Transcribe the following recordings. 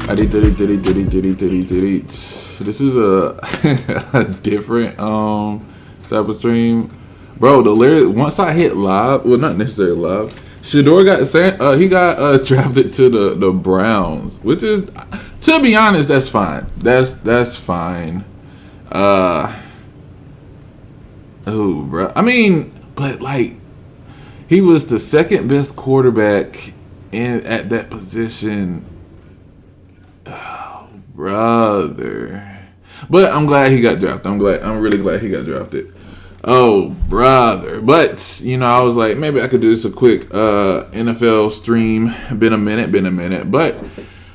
This is a a different type of stream, bro. The lyric once I hit live, well, not necessarily live. Shedeur got drafted to the Browns, which is, to be honest, that's fine. That's fine. Oh, bro. I mean, but like, he was the second best quarterback at that position. Oh, brother. But I'm glad he got drafted. I'm really glad he got drafted. Oh, brother. But, I was like, maybe I could do this a quick NFL stream. Been a minute. But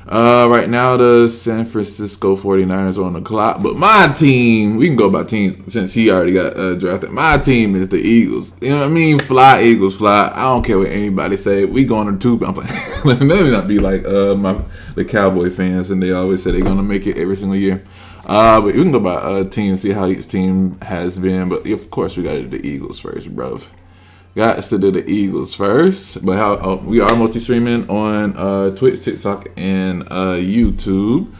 right now, the San Francisco 49ers are on the clock. But my team, we can go by team since he already got drafted. My team is the Eagles. You know what I mean? Fly, Eagles, fly. I don't care what anybody say. We going to 2. I'm like, let me not be like the Cowboy fans, and they always say they're going to make it every single year. But we can go by team, see how each team has been. But of course, we got to do the Eagles first, bro. Got to do the Eagles first. But we are multi-streaming on Twitch, TikTok, and YouTube.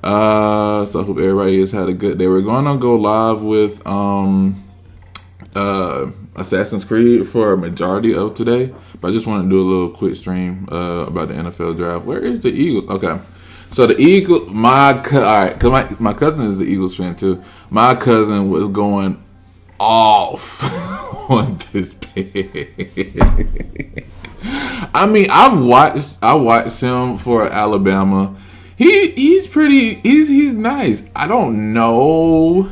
So I hope everybody has had a good day. We're going to go live with Assassin's Creed for a majority of today. But I just want to do a little quick stream about the NFL draft. Where is the Eagles? Okay. So the Eagles, cause my cousin is the Eagles fan too. My cousin was going off on this pick. I mean, I watched him for Alabama. He's nice. I don't know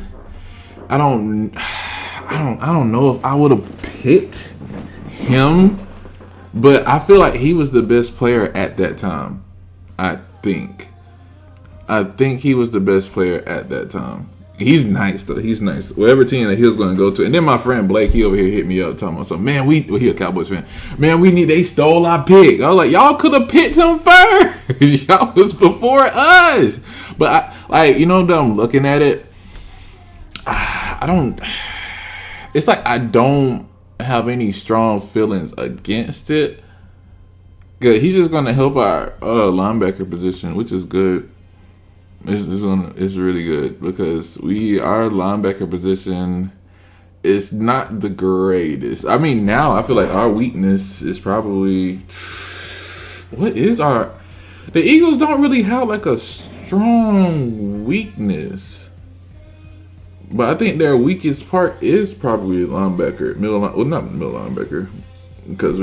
if I would have picked him, but I feel like he was the best player at that time. I think he was the best player at that time. He's nice though. He's nice. Whatever team that he was going to go to. And then my friend Blake, he over here hit me up talking about something. Man, he a Cowboys fan. Man, they stole our pick. I was like, y'all could have picked him first. Y'all was before us. But I'm looking at it. It's like I don't have any strong feelings against it. Good. He's just going to help our linebacker position, which is good. It's really good because our linebacker position is not the greatest. I mean, now I feel like our weakness is probably the Eagles don't really have like a strong weakness, but I think their weakest part is probably linebacker, not middle linebacker, because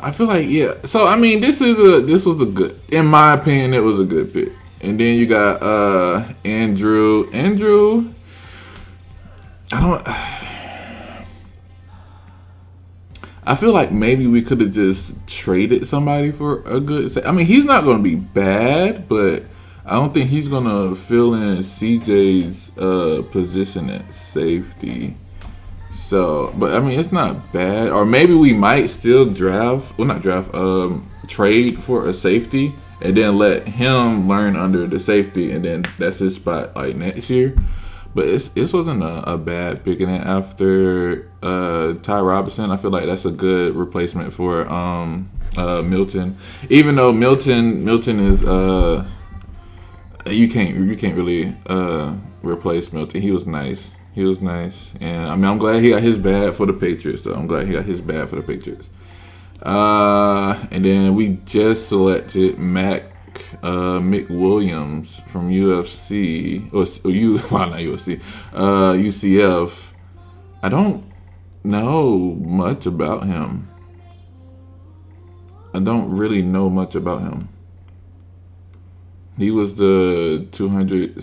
I feel like, yeah. So I mean, this was a good, in my opinion, it was a good pick. And then you got Andrew. I feel like maybe we could have just traded somebody for a good. I mean, he's not going to be bad, but I don't think he's going to fill in CJ's position at safety. So, but I mean, it's not bad. Or maybe we might still trade for a safety and then let him learn under the safety, and then that's his spot like next year. But this wasn't a bad picking it after Ty Robinson. I feel like that's a good replacement for Milton. Even though Milton is you can't really replace Milton. He was nice. And I mean, I'm glad he got his bad for the Patriots. And then we just selected Mick Williams from UFC, not UFC, UCF. I don't know much about him. I don't really know much about him. He was the 200.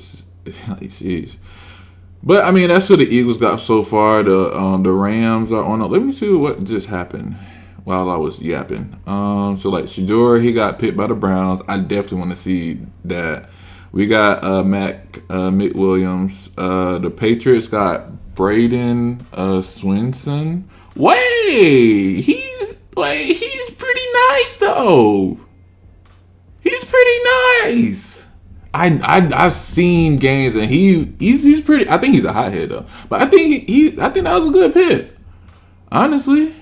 Jeez. But I mean, that's what the Eagles got so far. The Rams are on. Let me see what just happened while I was yapping. So like Shedeur, he got picked by the Browns. I definitely want to see that. We got Mick Williams. The Patriots got Braden Swinson. He's pretty nice though. He's pretty nice. I've seen games and he's pretty. I think he's a hothead though, but I think that was a good pick, honestly.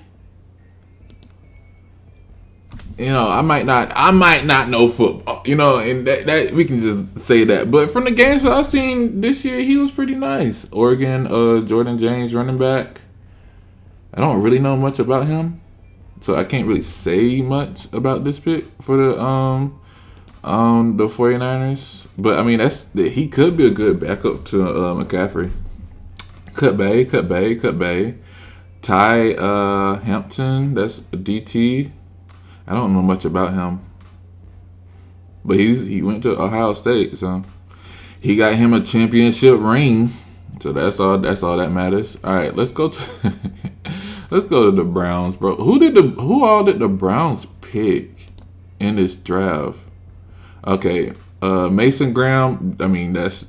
I might not know football, and that we can just say that. But from the games that I've seen this year, he was pretty nice. Oregon, Jordan James, running back. I don't really know much about him, so I can't really say much about this pick for the 49ers. But I mean, he could be a good backup to McCaffrey. Cut Bay. Ty Hampton, that's a DT. I don't know much about him, but he went to Ohio State, so he got him a championship ring. So that's all that matters. All right, let's go to let's go to the Browns, bro. Who all did the Browns pick in this draft? Okay, Mason Graham. I mean, that's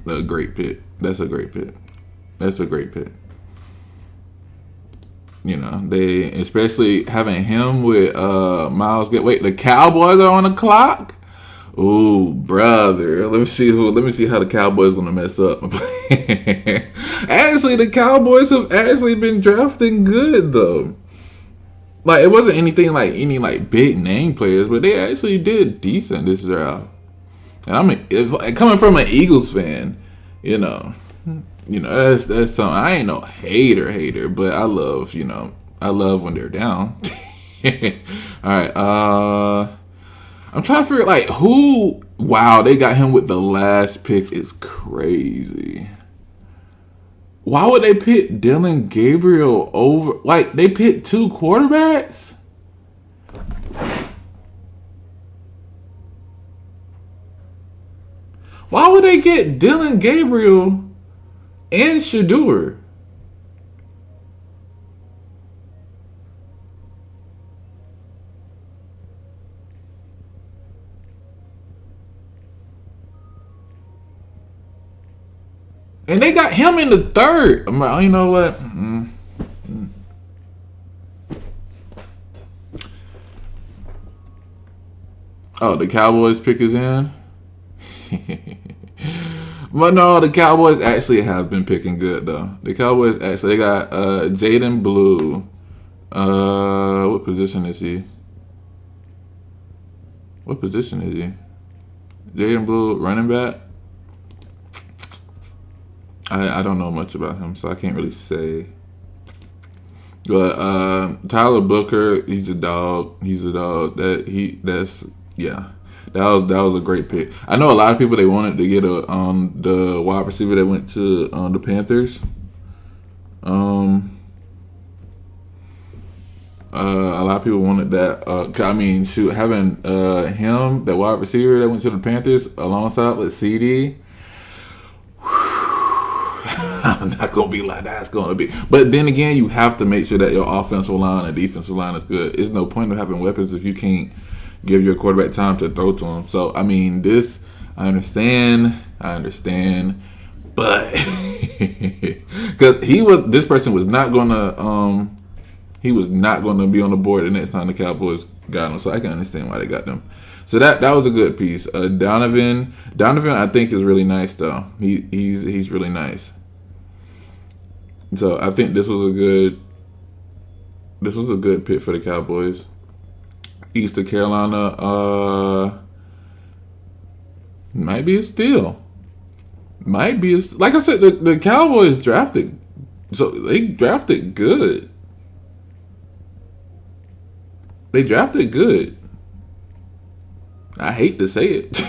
a great pick. That's a great pick. They especially having him with Miles. Wait, the Cowboys are on the clock. Ooh, brother. Let me see how the Cowboys gonna mess up. Actually, the Cowboys have actually been drafting good though. Like, it wasn't anything like any like big name players, but they actually did decent this draft. And I mean, coming from an Eagles fan, that's something. I ain't no hater, but I love when they're down. All right, I'm trying to figure like who. Wow, they got him with the last pick. Is crazy. Why would they pick Dylan Gabriel over? Like, they picked two quarterbacks. Why would they get Dylan Gabriel and Shedeur? And they got him in the third. I'm like, you know what? Oh, the Cowboys pick is in? But no, the Cowboys actually have been picking good, though. The Cowboys actually, they got Jaden Blue. What position is he? Jaden Blue, running back? I don't know much about him, so I can't really say. But Tyler Booker, he's a dog. That was a great pick. I know a lot of people, they wanted to get the wide receiver that went to the Panthers. A lot of people wanted that. Having him, that wide receiver that went to the Panthers, alongside with CD. I'm not gonna be like that's gonna be. But then again, you have to make sure that your offensive line and defensive line is good. There's no point of having weapons if you can't give your quarterback time to throw to him. So I mean, I understand, but because this person was not gonna be on the board the next time the Cowboys got him. So I can understand why they got them. So that was a good piece. Donovan, I think is really nice though. He's really nice. So I think this was a good pick for the Cowboys. Eastern Carolina might be a steal. Like I said, the Cowboys drafted, so they drafted good. I hate to say it,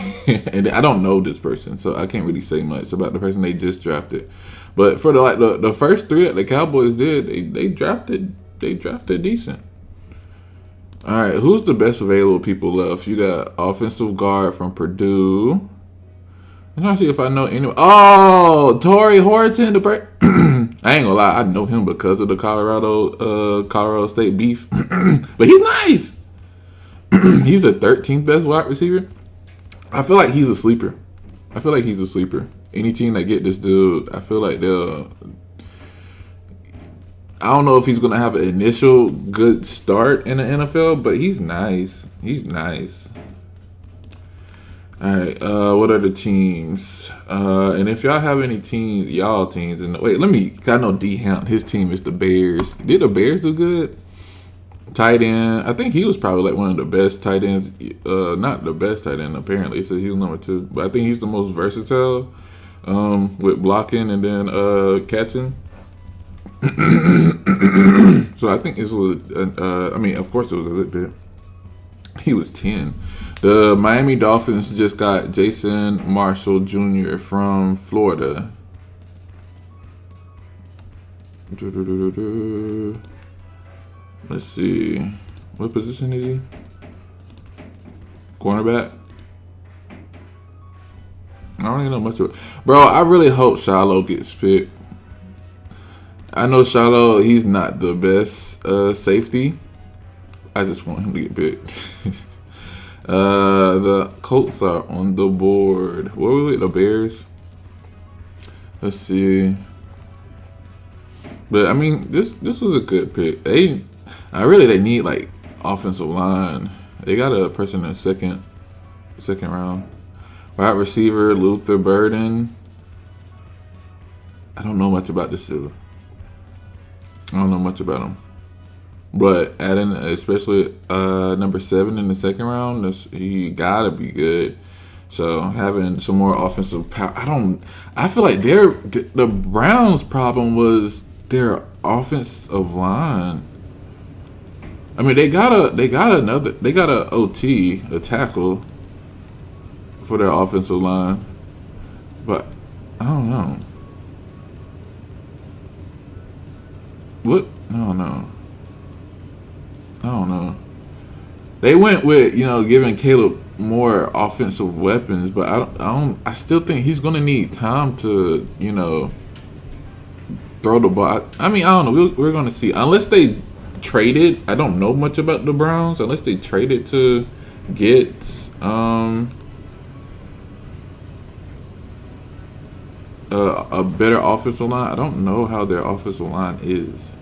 and I don't know this person, so I can't really say much about the person they just drafted. But for the first three that the Cowboys did, they drafted decent. All right, who's the best available people left? You got offensive guard from Purdue. I'm trying to see if I know anyone. Oh, Torrey Horton. I ain't gonna lie, I know him because of the Colorado State beef. But he's nice. He's the 13th best wide receiver. I feel like he's a sleeper. Any team that get this dude, I feel like they'll. I don't know if he's gonna have an initial good start in the NFL, but he's nice. All right. What are the teams? And if y'all have any teams, I know D Hamp, his team is the Bears. Did the Bears do good? Tight end. I think he was probably like one of the best tight ends. Not the best tight end apparently. So he was number 2, but I think he's the most versatile. With blocking and then catching. So I think this was. I mean, of course it was a little bit. He was 10. The Miami Dolphins just got Jason Marshall Jr. from Florida. Let's see. What position is he? Cornerback? I don't even know much of it. Bro, I really hope Shiloh gets picked. I know Shiloh, he's not the best safety. I just want him to get picked. The Colts are on the board. What were we? The Bears? Let's see. But I mean, this was a good pick. They need like offensive line. They got a person in second round. Wide receiver Luther Burden. I don't know much about this dude. I don't know much about him. But adding, especially number 7 in the second round, he gotta be good. So having some more offensive power, I feel like the Browns' problem was their offensive line. I mean, they got a OT, a tackle for their offensive line, but I don't know. What? I don't know. They went with, giving Caleb more offensive weapons, but I still think he's gonna need time to, throw the ball. I mean, I don't know. We're gonna see. Unless they traded, I don't know much about the Browns. Unless they traded to get a better offensive line. I don't know how their offensive line is.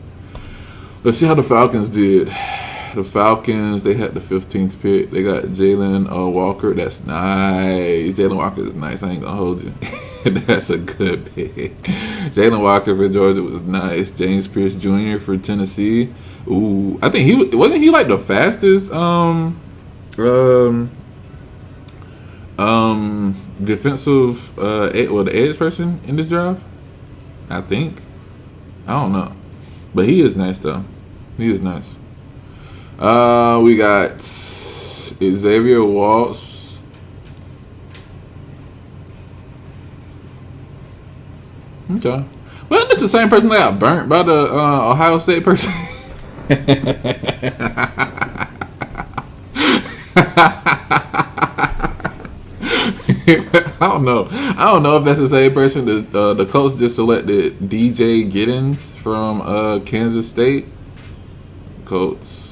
Let's see how the Falcons did. The Falcons, they had the 15th pick. They got Jalen Walker. That's nice. Jalen Walker is nice. I ain't gonna hold you. That's a good pick. Jalen Walker for Georgia was nice. James Pierce Jr. for Tennessee. Ooh, I think he wasn't he like the fastest defensive the edge person in this draft. I think. I don't know, but he is nice though. He is nice. We got Xavier Waltz. Okay. Well, it's the same person that got burnt by the Ohio State person. I don't know. I don't know if that's the same person. The Colts just selected DJ Giddens from Kansas State. Colts.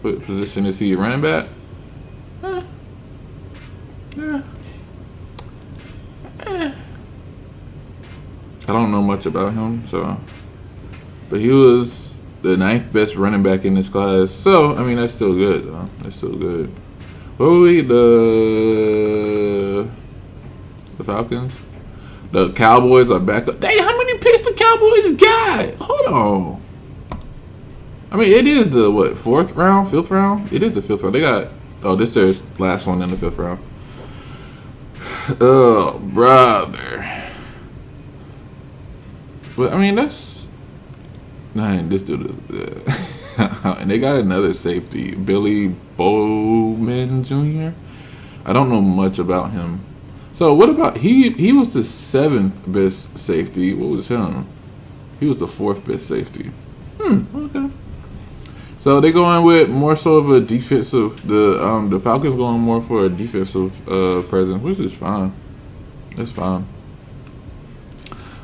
What position is he? Running back? I don't know much about him, but he was the 9th best running back in this class. So I mean, that's still good, though. That's still good. What were we? The Falcons? The Cowboys are back up. Dang, how many picks the Cowboys got? Hold on. I mean, it is the, 4th round? 5th round? It is the 5th round. They got, this is their last one in the 5th round. Oh, brother. But, I mean, that's, this dude is, and they got another safety, Billy Bowman Jr. I don't know much about him. So, what about, he was the 7th best safety. What was him? He was the 4th best safety. Okay. So they going with more so of a defensive. The Falcons going more for a defensive presence, which is fine. That's fine.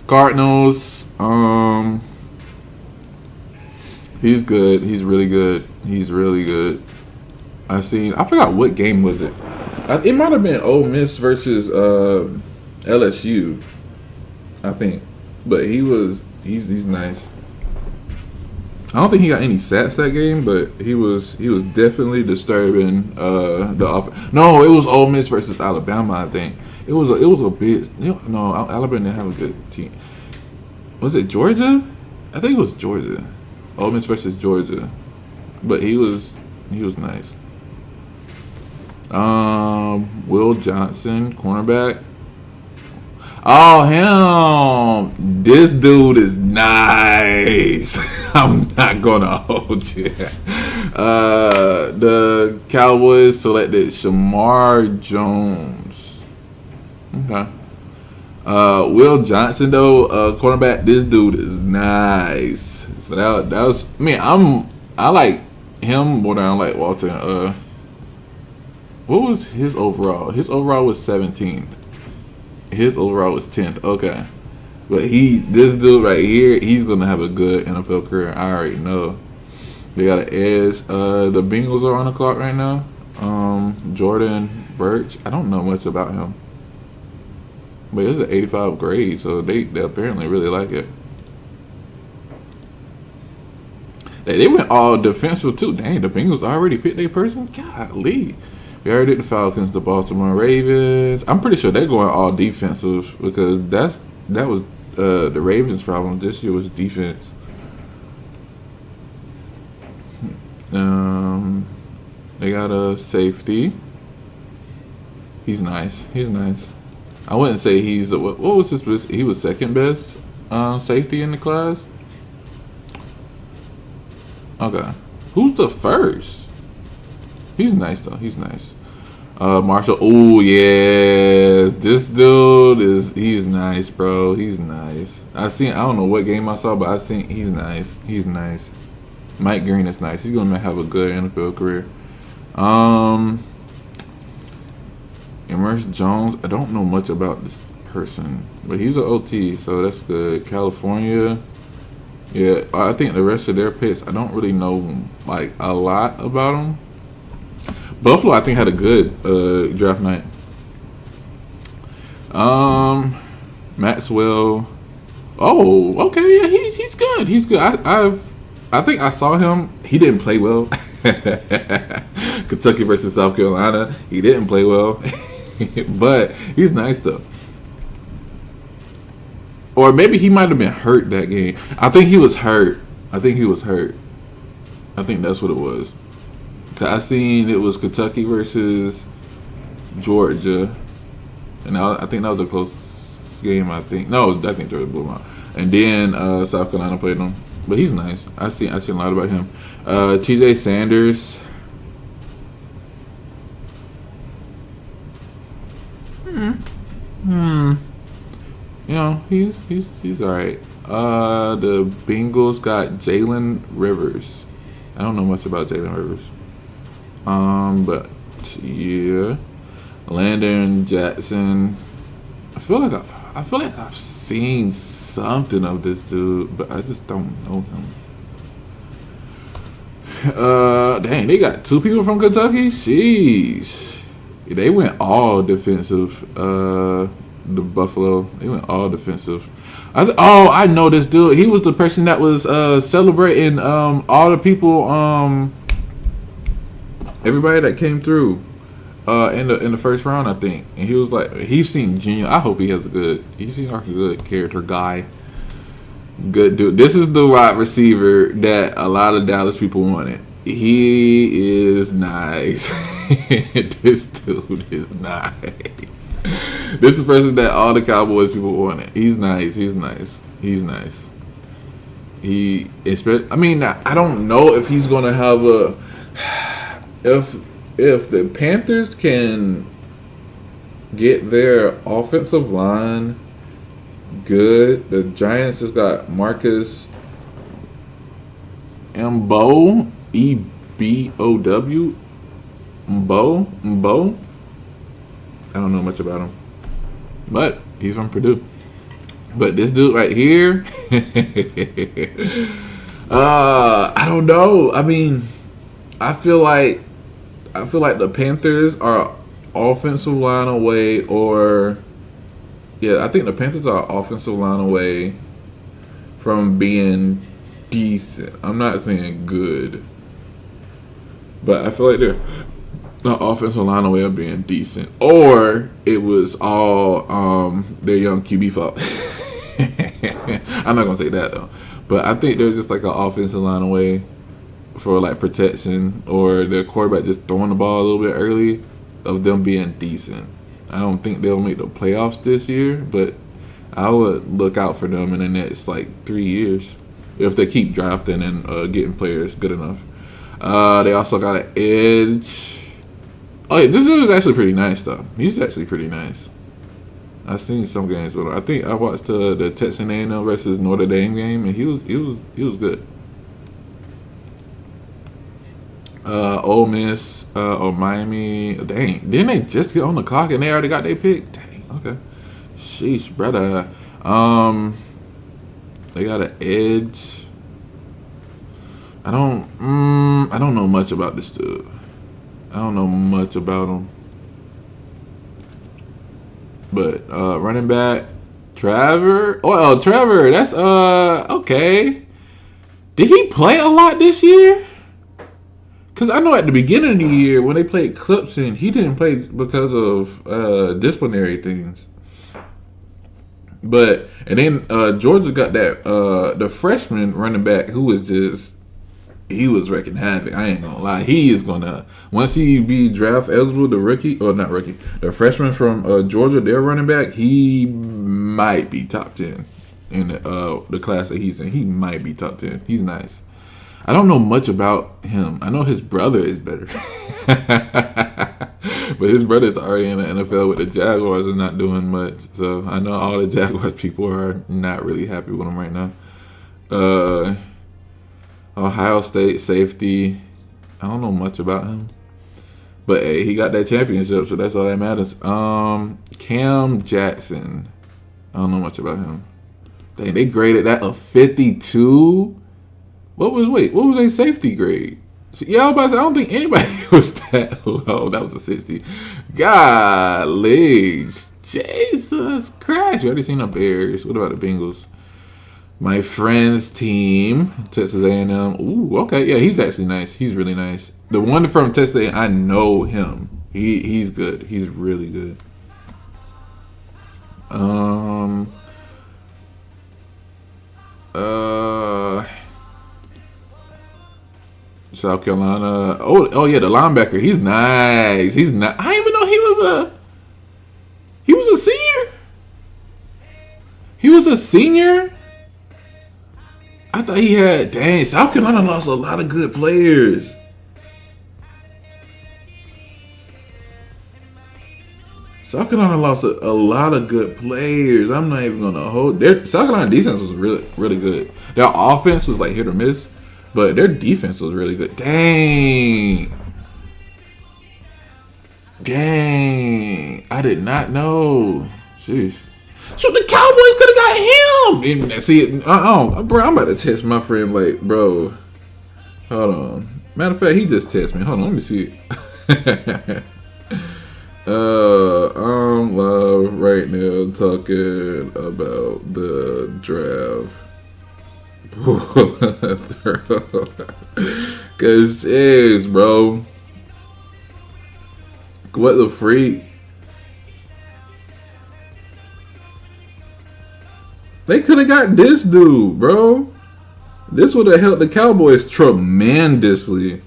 Cardinals. He's good. He's really good. He's really good. I forgot what game was it. It might have been Ole Miss versus LSU. I think, but he's nice. I don't think he got any sacks that game, but he was definitely disturbing the offense. No, it was Ole Miss versus Alabama. I think it was a bit. No, Alabama didn't have a good team. Was it Georgia? I think it was Georgia. Ole Miss versus Georgia, but he was nice. Will Johnson, cornerback. Oh, him. This dude is nice. I'm not gonna hold you. The Cowboys selected Shamar Jones. Okay. Will Johnson though, cornerback. This dude is nice. So that was. I mean, I like him more than I like Walter. What was his overall? His overall was 17th. His overall was 10th. Okay. But this dude right here, he's going to have a good NFL career. I already know. They got an edge. The Bengals are on the clock right now. Jordan Birch. I don't know much about him. But it's an 85 grade, so they apparently really like it. They went all defensive too. Dang, the Bengals already picked their person? Golly. We already did the Falcons, the Baltimore Ravens. I'm pretty sure they're going all defensive because that was the Ravens' problem. This year was defense. They got a safety. He's nice. I wouldn't say he's the what was his best? He was second best safety in the class. Okay, who's the first? He's nice though. He's nice. Marshall. Oh yes, this dude he's nice, bro. He's nice. I don't know what game I saw, but he's nice. He's nice. Mike Green is nice. He's gonna have a good NFL career. Emerson Jones. I don't know much about this person, but he's an OT, so that's good. California. Yeah, I think the rest of their picks, I don't really know like a lot about them. Buffalo, I think, had a good draft night. Maxwell. Oh, okay, yeah, he's good. He's good. I think I saw him. He didn't play well. Kentucky versus South Carolina. He didn't play well, but he's nice though. Or maybe he might have been hurt that game. I think he was hurt. I think that's what it was. I seen it was Kentucky versus Georgia, and I think that was a close game. I think Georgia blew him out, and then South Carolina played him. But he's nice. I seen a lot about him. Shedeur Sanders. You know, he's all right. The Bengals got Jalen Rivers. I don't know much about Jalen Rivers. But yeah, Landon Jackson. I feel like I've seen something of this dude, but I just don't know him. Dang, they got two people from Kentucky. Sheesh, they went all defensive. The Buffalo, they went all defensive. I know this dude. He was the person that was celebrating all the people. Everybody that came through in the first round, I think, and he was like, he's seen Junior. I hope he seems like a good character guy, good dude. This is the wide receiver that a lot of Dallas people wanted. He is nice. This dude is nice. This is the person that all the Cowboys people wanted. He's nice. I mean, I don't know if he's gonna have a. If the Panthers can get their offensive line good, the Giants has got Marcus Mbow, EBOW, Mbow. I don't know much about him, but he's from Purdue. But this dude right here, I don't know. I mean, I feel like the Panthers are offensive line away, I think the Panthers are offensive line away from being decent. I'm not saying good, but I feel like they're the offensive line away of being decent, or it was all their young QB fault. I'm not gonna say that though, But I think there's just like an offensive line away for like protection, or the quarterback just throwing the ball a little bit early, of them being decent. I don't think they'll make the playoffs this year, but I would look out for them in the next like 3 years if they keep drafting and getting players good enough. They also got an edge. Oh yeah, this dude is actually pretty nice though. He's actually pretty nice. I've seen some games with him. I think I watched the Texas A&M versus Notre Dame game, and he was good. Ole Miss or Miami. Dang, didn't they just get on the clock and they already got their pick? Dang, okay. Sheesh, brother. They got an edge. I don't know much about this dude. I don't know much about him. But running back Trevor. Oh, Trevor. That's okay. Did he play a lot this year? Because I know at the beginning of the year when they played Clemson, he didn't play because of disciplinary things. But and then Georgia got that the freshman running back who was just, he was wrecking havoc. I ain't gonna lie. He is gonna, once he be draft eligible, the freshman from Georgia, their running back, he might be top 10 in the class that he's in. He might be top 10. He's nice. I don't know much about him. I know his brother is better. But his brother's already in the NFL with the Jaguars and not doing much. So I know all the Jaguars people are not really happy with him right now. Ohio State safety. I don't know much about him. But hey, he got that championship, so that's all that matters. Cam Jackson. I don't know much about him. Dang, they graded that a 52. What was their safety grade? Yeah, I was about to say, I don't think anybody was that low. That was a 60. Golly. Jesus Christ. You already seen the Bears. What about the Bengals? My friend's team, Texas A&M. Ooh, okay. Yeah, he's actually nice. He's really nice. The one from Texas A&M, I know him. He's good. He's really good. South Carolina. Oh yeah, the linebacker. He's nice. He's not. I didn't even know he was a senior. He was a senior. I thought he had. Dang, South Carolina lost a lot of good players. South Carolina lost a lot of good players. I'm not even gonna hold. Their South Carolina defense was really, really good. Their offense was like hit or miss, but their defense was really good. Dang, I did not know. Jeez. So the Cowboys could have got him. And see, bro, I'm about to test my friend. Like, bro, hold on. Matter of fact, he just texted me. Hold on, let me see it. I'm live right now talking about the draft. Cause jeez, bro, what the freak? They could have got this dude, bro. This would have helped the Cowboys tremendously.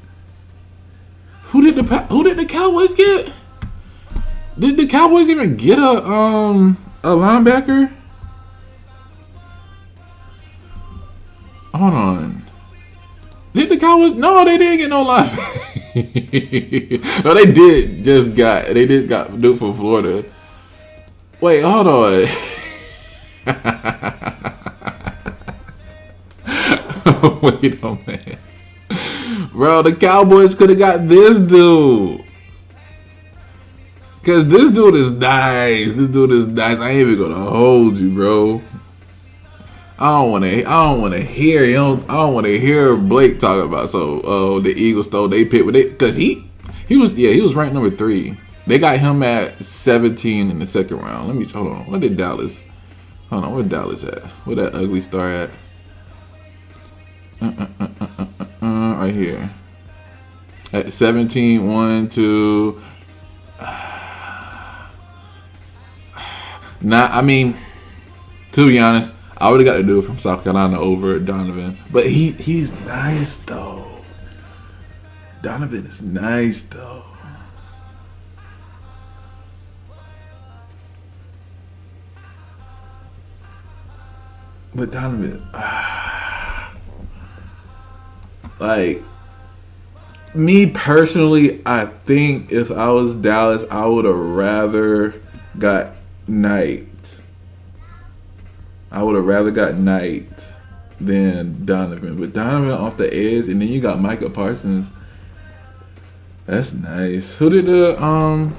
Who did the Cowboys get? Did the Cowboys even get a linebacker? Hold on. Did the Cowboys? No, they didn't get no linebacker. No, they did got dude from Florida. Wait, hold on. Wait a minute. Bro, the Cowboys could have got this dude. Cause this dude is nice. I ain't even gonna hold you, bro. I don't want to hear Blake talk about the Eagles stole they pick with it, cause he was ranked number 3. They got him at 17 in the second round. Let me hold on. What did Dallas? Hold on, where Dallas at? Where that ugly star at? Right here. At 17, 1, 2. Nah, I mean, to be honest, I would have got to do it from South Carolina over Donovan. But he's nice though. Donovan is nice though. But Donovan, like, me personally, I think if I was Dallas, I would have rather got Knight. I would have rather got Knight than Donovan. But Donovan off the edge, and then you got Micah Parsons. That's nice. Who did the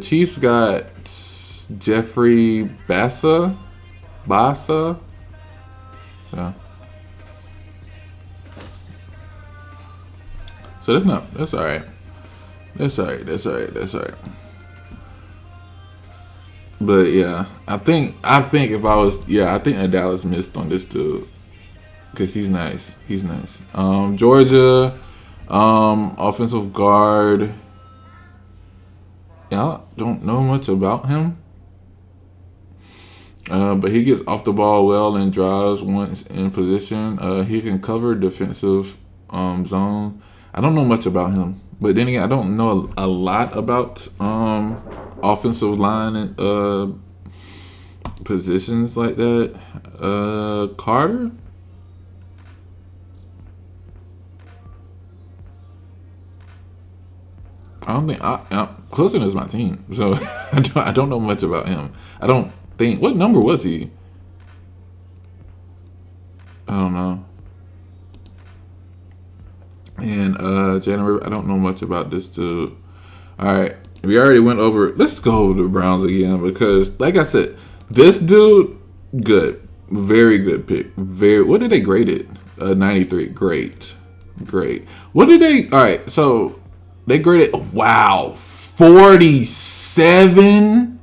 Chiefs got Jeffrey Bassa? So. So that's alright. That's alright. But yeah, I think if I was, I think that Dallas missed on this dude. Cause he's nice. Georgia, offensive guard. Yeah, I don't know much about him. But he gets off the ball well and drives once in position. He can cover defensive zone. I don't know much about him, but then again, I don't know a lot about offensive line and positions like that. Carter. I don't think Clemson is my team, so I don't know much about him. I don't think. What number was he? I don't know. And January, I don't know much about this dude. All right, we already went over. Let's go over the Browns again because, like I said, this dude, good, very good pick. What did they grade it? 93. Great. What did they? All right, so they graded. Wow, 47.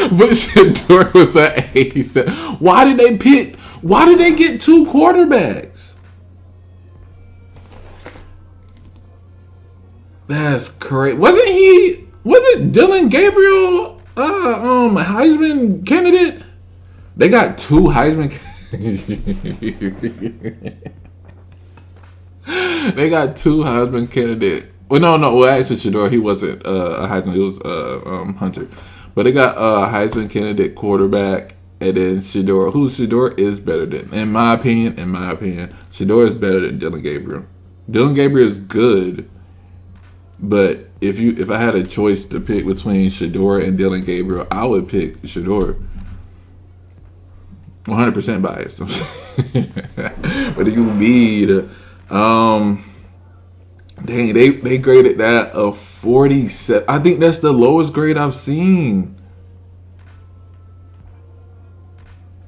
But Shedeur was at 87. Why did they get two quarterbacks? That's crazy. Wasn't Dylan Gabriel Heisman candidate? They got two Heisman They got two Heisman candidate. Well, no. Well, actually, Shedeur, he wasn't a Heisman. He was Hunter. But they got a Heisman candidate quarterback, and then Shedeur is better than, in my opinion, Shedeur is better than Dylan Gabriel. Dylan Gabriel is good, but if I had a choice to pick between Shedeur and Dylan Gabriel, I would pick Shedeur. 100% biased. But you need, dang, they graded that a 47. I think that's the lowest grade I've seen.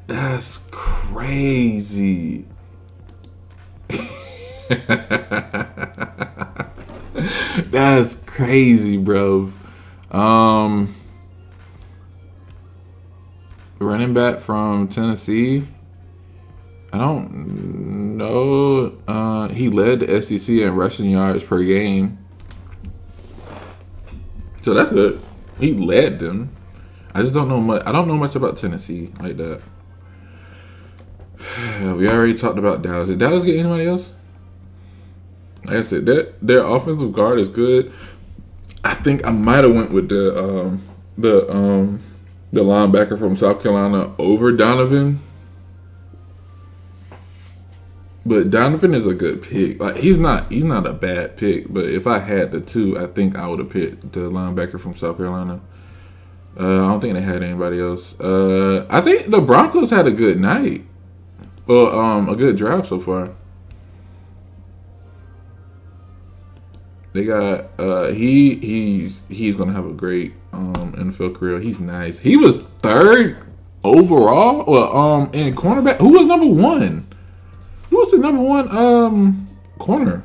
That's crazy. That's crazy, bro. Running back from Tennessee. I don't know. He led the SEC in rushing yards per game. So that's good. He led them. I just don't know much. I don't know much about Tennessee like that. We already talked about Dallas. Did Dallas get anybody else? Like I said, their offensive guard is good. I think I might have went with the linebacker from South Carolina over Donovan. But Donovan is a good pick. Like he's not a bad pick. But if I had the two, I think I would have picked the linebacker from South Carolina. I don't think they had anybody else. I think the Broncos had a good night. Well, a good draft so far. They got he's gonna have a great NFL career. He's nice. He was third overall. Well, in cornerback. Who was number one? Who was the number one corner?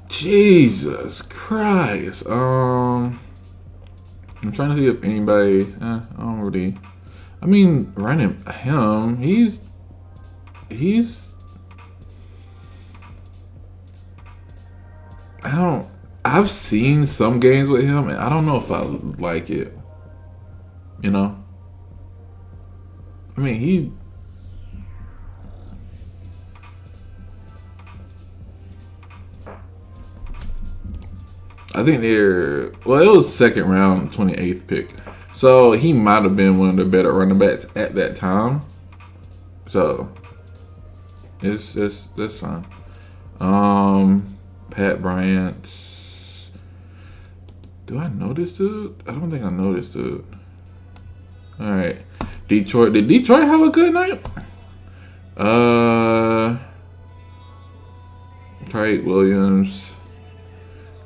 Jesus Christ. I'm trying to see if anybody. I don't really. I mean, running him. He's I don't. I've seen some games with him, and I don't know if I like it. You know. I mean, he's. I think they're. Well, it was second round, 28th pick. So he might have been one of the better running backs at that time. So it's that's fine. Pat Bryant. Do I know this dude? I don't think I know this dude. All right, Detroit. Did Detroit have a good night? Tyreek Williams.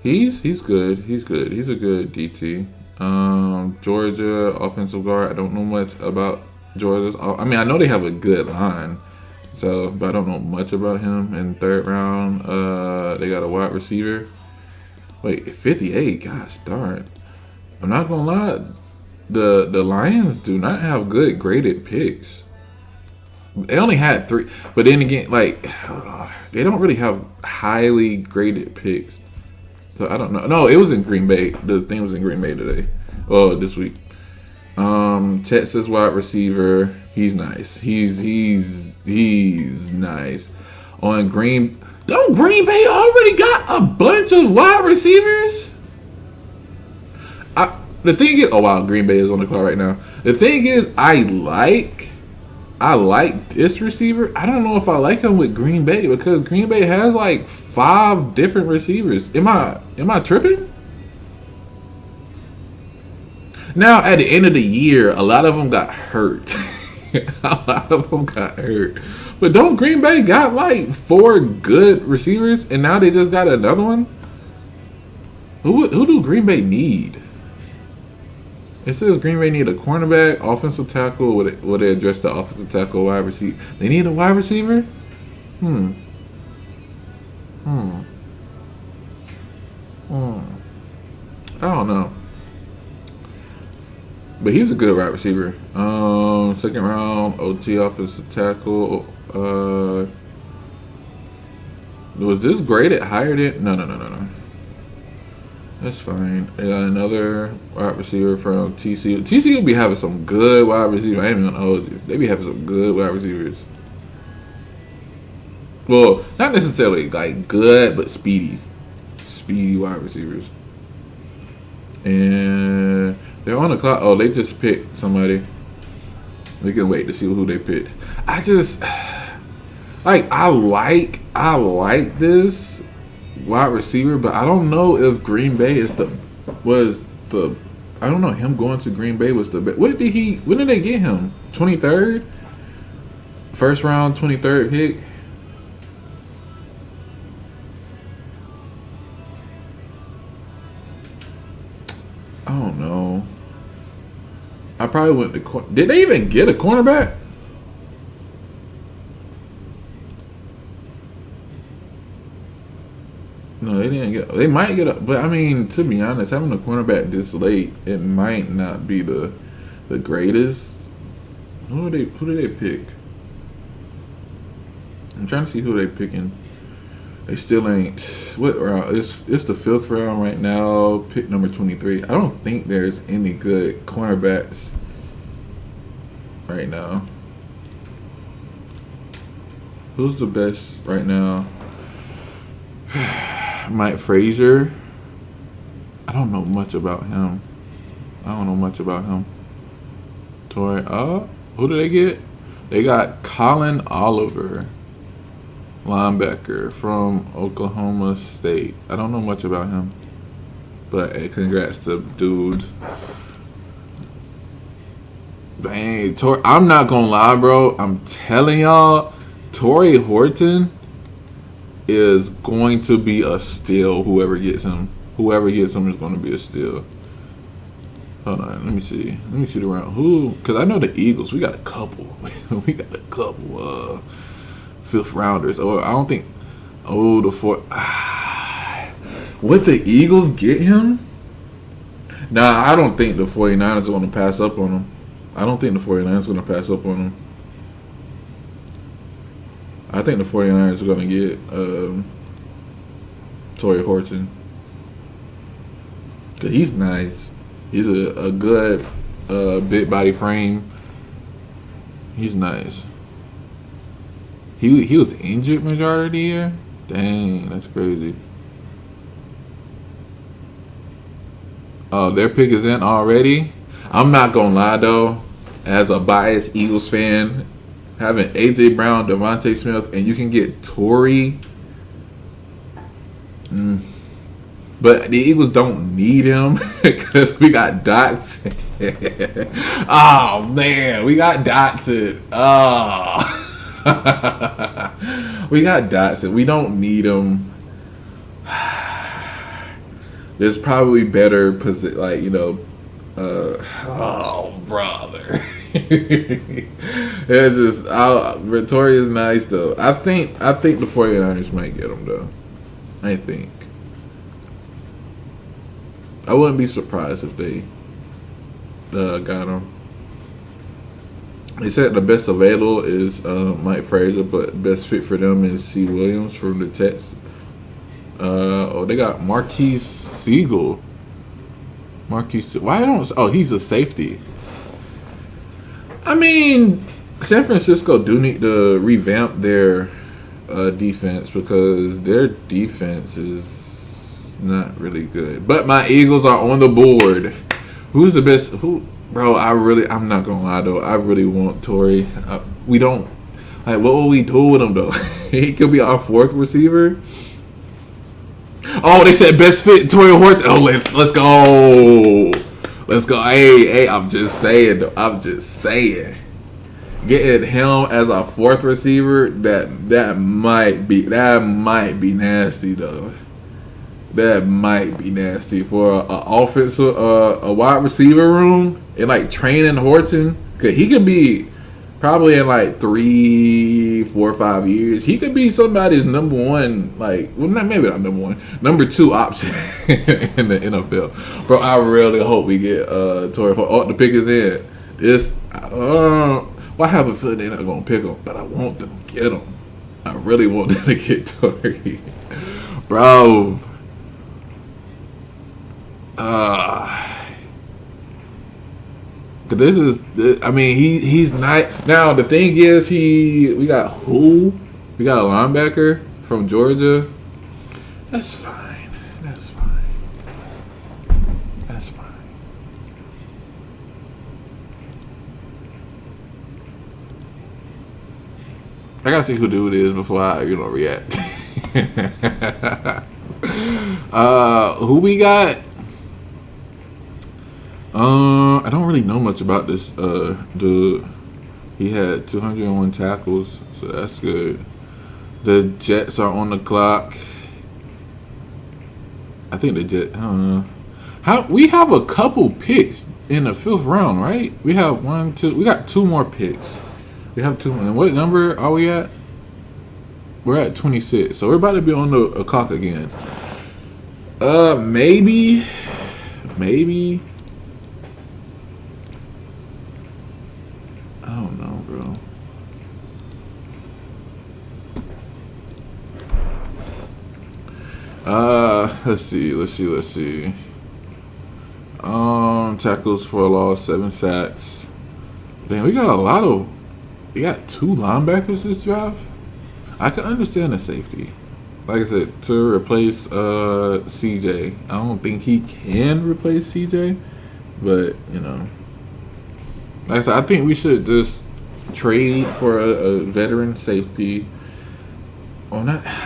He's good. He's good. He's a good DT. Georgia offensive guard. I don't know much about Georgia's. I mean, I know they have a good line. So, but I don't know much about him. In third round, they got a wide receiver. Wait, 58. Gosh darn. I'm not gonna lie. The Lions do not have good graded picks. They only had 3, but then again, like they don't really have highly graded picks. So I don't know. No, it was in Green Bay. The thing was in Green Bay today. Oh, this week. Texas wide receiver. He's nice. He's nice. On Green. Don't Green Bay already got a bunch of wide receivers? The thing is, oh wow, Green Bay is on the call right now. The thing is, I like this receiver. I don't know if I like him with Green Bay because Green Bay has like 5 different receivers. Am I tripping? Now at the end of the year, a lot of them got hurt. But don't Green Bay got like 4 good receivers, and now they just got another one? Who do Green Bay need? It says Green Bay need a cornerback, offensive tackle. Would they address the offensive tackle, wide receiver? They need a wide receiver? I don't know. But he's a good wide receiver. Second round, OT offensive tackle. Was this graded higher than? No. That's fine. They got another wide receiver from TCU. TCU be having some good wide receivers. I ain't even gonna hold you. They be having some good wide receivers. Well, not necessarily like good, but speedy. Speedy wide receivers. And they're on the clock. Oh, they just picked somebody. We can wait to see who they picked. I like this wide receiver, but I don't know if Green Bay I don't know, him going to Green Bay was the best. When did they get him? 23rd? First round, 23rd pick? I don't know. I probably went to did they even get a cornerback? No, they didn't get. They might get but I mean, to be honest, having a cornerback this late, it might not be the greatest. Who did they pick? I'm trying to see who they picking. They still ain't. What round? It's the 5th round right now. Pick number 23. I don't think there's any good cornerbacks right now. Who's the best right now? Mike Frazier. I don't know much about him. Torrey. Who did they get? They got Colin Oliver, linebacker from Oklahoma State. I don't know much about him, but hey, congrats to dude. Dang, I'm not gonna lie, bro. I'm telling y'all, Torrey Horton is going to be a steal. Whoever gets him is going to be a steal. Hold on, let me see the round. Because I know the Eagles. We got a couple. Fifth rounders. Or I don't think. Oh, the fourth. Would the Eagles get him? Nah, I don't think the 49ers are going to pass up on him. I think the 49ers are going to get Torrey Horton. Cause he's nice. He's a good big body frame. He's nice. He was injured majority of the year. Dang, that's crazy. Oh, their pick is in already. I'm not gonna lie though, as a biased Eagles fan, having AJ Brown, Devontae Smith, and you can get Torrey. But the Eagles don't need him because we got Dotson. Oh man, we got Dotson. Oh. We got Dotson. We don't need him. There's probably better oh brother. It's just Vittoria is nice though. I think the 49ers might get him though. I think. I wouldn't be surprised if they got him. They said the best available is Mike Frazier, but best fit for them is C. Williams from the Texans. They got Marquise Siegel. He's a safety. I mean, San Francisco do need to revamp their defense because their defense is not really good. But my Eagles are on the board. Who's the best? Bro, I'm not gonna lie though. I really want Torrey. We don't what will we do with him though? He could be our fourth receiver. Oh, they said best fit Torrey Horton. Oh, let's go. Let's go. Hey, I'm just saying though. Getting him as our fourth receiver, that might be nasty though. That might be nasty for an offensive, a wide receiver room and like training Horton. Cause he could be probably in like 3, 4, 5 years. He could be somebody's number one, maybe not number one, number 2 option in the NFL. Bro, I really hope we get Torrey. Oh, the pick is in. I have a feeling they're not gonna pick him, but I want them to get him. I really want them to get Torrey, bro. He's not. Now the thing is, we got a linebacker from Georgia. That's fine. I gotta see who dude is before I react. Who we got? I don't really know much about this dude. He had 201 tackles, so that's good. The Jets are on the clock. I think the Jets. I don't know. We have a couple picks in the 5th round, right? We have 1, 2. We got 2 more picks. We have 2. And what number are we at? We're at 26, so we're about to be on the clock again. Maybe. I don't know, bro. Let's see. Tackles for a loss, 7 sacks. Damn, we got 2 linebackers this draft. I can understand the safety. Like I said, to replace CJ. I don't think he can replace CJ, but like I said, I think we should just trade for a veteran safety. I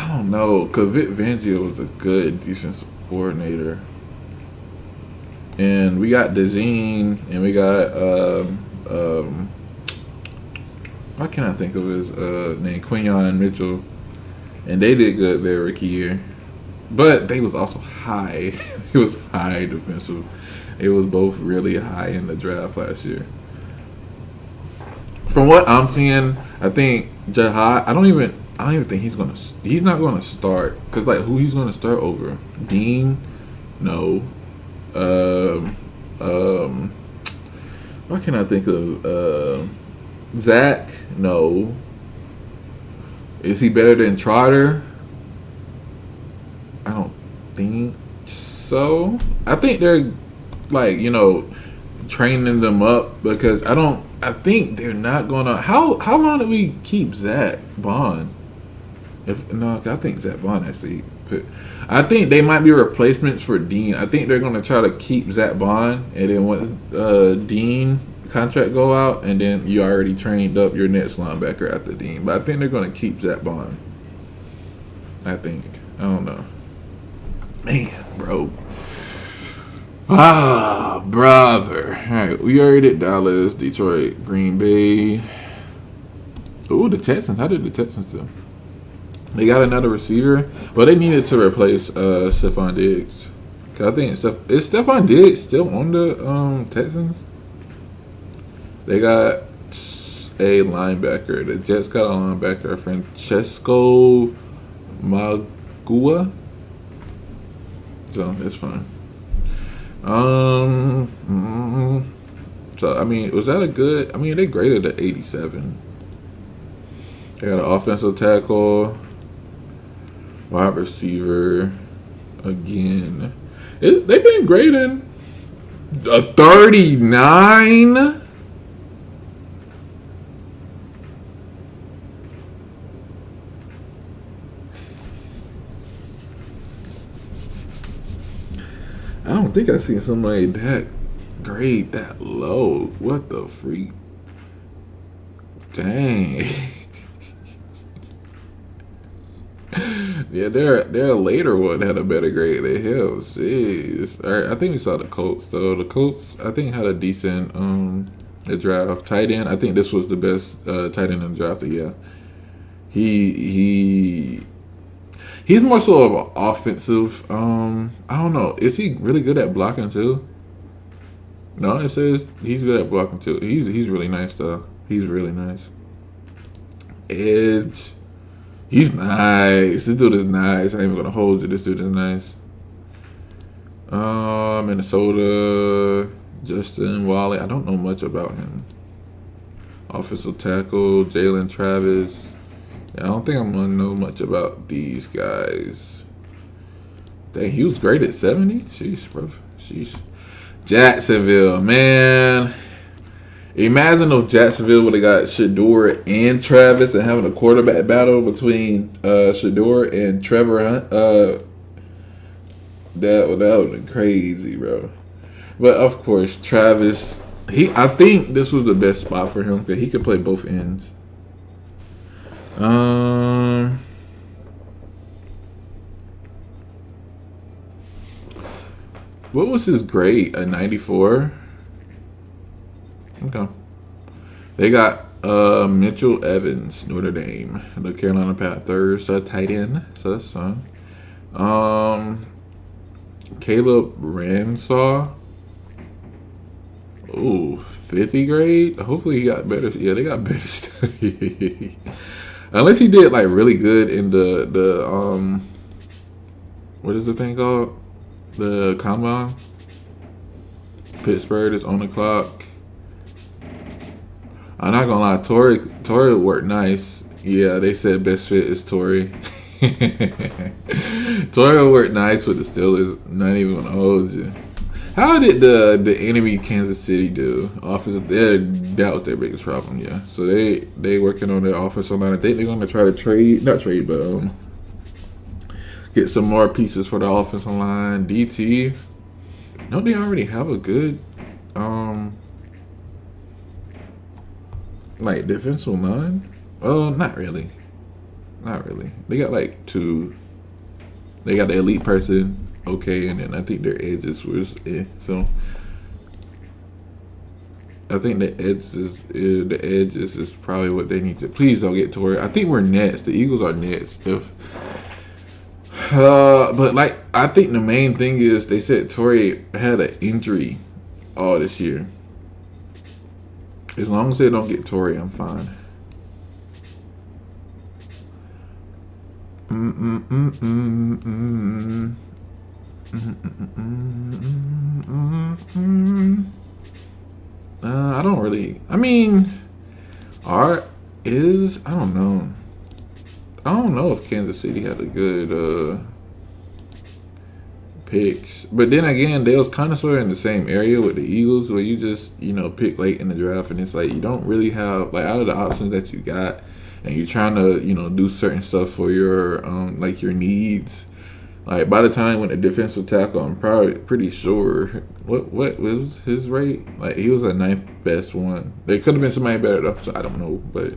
don't know, because Vic Fangio was a good defensive coordinator. And we got DeJean, and we got why can't I think of his name? Quinyon Mitchell. And they did good their rookie year. But they was also high. It was high defensive. It was both really high in the draft last year. From what I'm seeing, I think Jahad, I don't even think he's not gonna start. Cause who he's gonna start over? Dean? No. Why can't I think of Zach? No. Is he better than Trotter? I think so. I think they're like, you know, training them up because I think they're not gonna. How long do we keep Zach Bond? If no, I think Zach Bond actually. I think they might be replacements for Dean. I think they're gonna try to keep Zach Bond, and then once Dean contract go out, and then you already trained up your next linebacker after Dean. But I think they're gonna keep Zach Bond. I think. I don't know. Man, bro. Ah, brother. All right, we already did Dallas, Detroit, Green Bay. Ooh, the Texans. How did the Texans do? They got another receiver, but they needed to replace Stephon Diggs. Cause I think is Stephon Diggs still on the Texans? They got a linebacker. The Jets got a linebacker, Francesco Magua. So that's fine. So I mean, was that a good? I mean, they graded at 87. They got an offensive tackle, wide receiver, again. They've been grading a 39. I don't think I've seen somebody that grade that low. What the freak? Dang. Yeah, their later one had a better grade than him. Jeez. All right, I think we saw the Colts though. The Colts, I think, had a decent the draft. Tight end, I think this was the best tight end in the draft. Yeah, he's more so of an offensive. I don't know. Is he really good at blocking too? No, it says he's good at blocking too. He's really nice though. He's really nice. Edge. He's nice. This dude is nice. I ain't even gonna hold you. This dude is nice. Minnesota, Justin Wally. I don't know much about him. Offensive tackle, Jalen Travis. Yeah, I don't think I'm gonna know much about these guys. Dang, he was great at 70. Sheesh, bro. Sheesh. Jacksonville, man. Imagine if Jacksonville would have got Shedeur and Travis and having a quarterback battle between Shedeur and Trevor Hunt. That would have been crazy, bro. But of course, Travis. I think this was the best spot for him because he could play both ends. What was his grade? A 94. Okay. They got Mitchell Evans, Notre Dame, the Carolina Panthers, tight end, so that's fine. Caleb Ransaw. Ooh, 50 grade. Hopefully he got better. Yeah, they got better study. Unless he did like really good in the what is the thing called? The combine. Pittsburgh is on the clock. I'm not gonna lie, Torrey worked nice. Yeah, they said best fit is Torrey. Torrey worked nice with the Steelers. Not even gonna hold you. How did the enemy Kansas City do? That was their biggest problem. Yeah, so they working on their offensive line. I think they're gonna try to not trade, but get some more pieces for the offensive line. DT. Don't they already have a good like defensive line? Not really. Not really. They got like two. They got the elite person, okay, and then I think their edges was so I think the edges is probably what they need to. Please don't get Torrey. I think we're next. The Eagles are next. But like I think the main thing is they said Torrey had an injury all this year. As long as they don't get Torrey, I'm fine. I don't really. I mean, I don't know. I don't know if Kansas City had a good. picks. But then again, they was kind of sort of in the same area with the Eagles, where you just pick late in the draft, and it's like you don't really have like out of the options that you got, and you're trying to do certain stuff for your like your needs. Like by the time when the defensive tackle, I'm probably pretty sure what was his rate. Like he was a ninth best one. There could have been somebody better though, so I don't know. But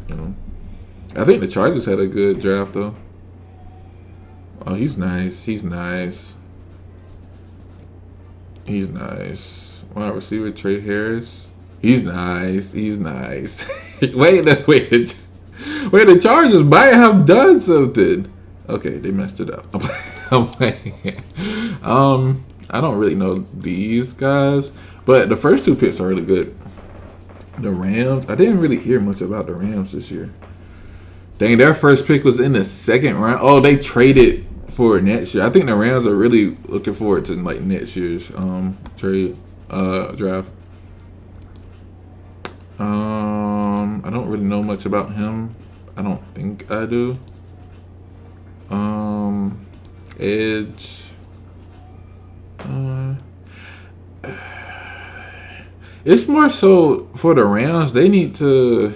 I think the Chargers had a good draft though. Oh, he's nice. He's nice. He's nice. Wide receiver Trey Harris. He's nice. He's nice. wait, the Chargers might have done something. Okay, they messed it up. I don't really know these guys, but the first two picks are really good. The Rams, I didn't really hear much about the Rams this year. Dang, their first pick was in the second round. Oh, they traded for next year. I think the Rams are really looking forward to like next year's trade draft. I don't really know much about him. I don't think I do. Edge. It's more so for the Rams. They need to.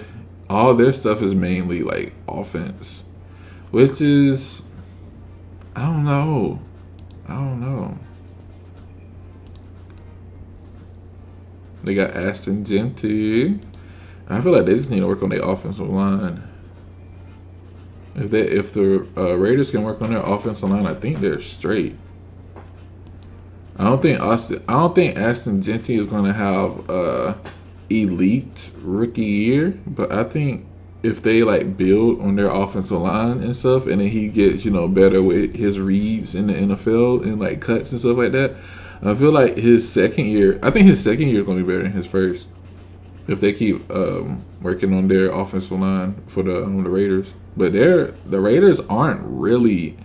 All their stuff is mainly like offense, which is I don't know. They got Ashton Genty. I feel like they just need to work on their offensive line. If the Raiders can work on their offensive line, I think they're straight. I don't think Ashton Genty is going to have elite rookie year, but I think if they like build on their offensive line and stuff, and then he gets better with his reads in the NFL and like cuts and stuff like that, I feel like his second year. I think his second year is going to be better than his first if they keep working on their offensive line for the Raiders. But the Raiders aren't really.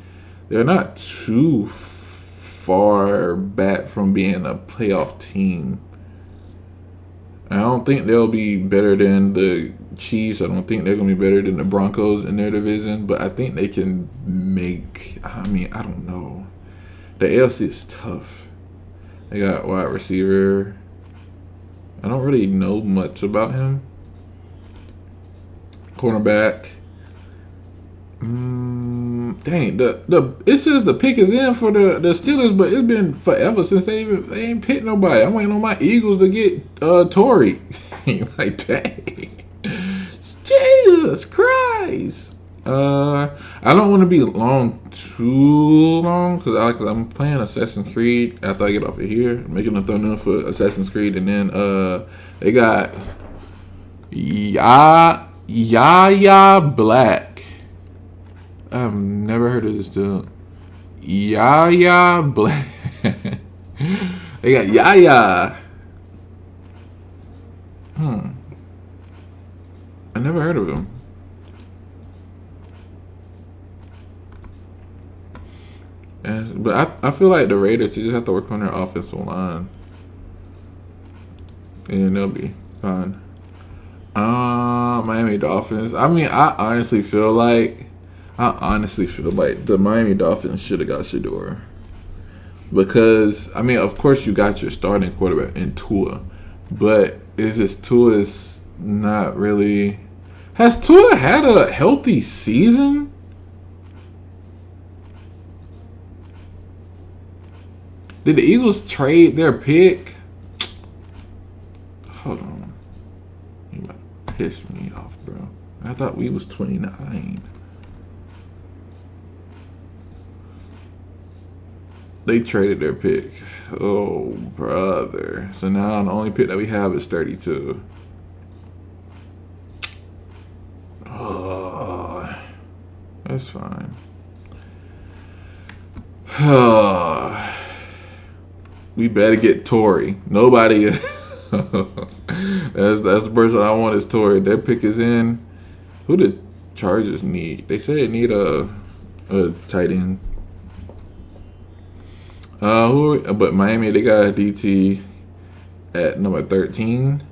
They're not too far back from being a playoff team. I don't think they'll be better than the Chiefs. I don't think they're going to be better than the Broncos in their division. But I think they can make. I don't know. The AFC is tough. They got wide receiver. I don't really know much about him. Cornerback. Dang, it says the pick is in for the Steelers, but it's been forever since they ain't picked nobody. I'm waiting on my Eagles to get Torrey. Like, dang. Jesus Christ. I don't want to be too long because I'm playing Assassin's Creed after I get off of here, making a thumbnail for Assassin's Creed, and then they got Yaya Black. I've never heard of this dude. Yaya Black. They got Yaya. I never heard of him. But I feel like the Raiders, they just have to work on their offensive line, and they'll be fine. Miami Dolphins. I honestly feel like the Miami Dolphins should have got Shedeur. Because, of course you got your starting quarterback in Tua. But it's just Tua's not really... Has Tua had a healthy season? Did the Eagles trade their pick? Hold on. You about to piss me off, bro. I thought we was 29. They traded their pick. Oh, brother. So now the only pick that we have is 32. Oh, that's fine. We better get Torrey. Nobody else. That's the person I want is Torrey. Their pick is in. Who did Chargers need? They say it need a tight end. But Miami, they got a DT at number 13.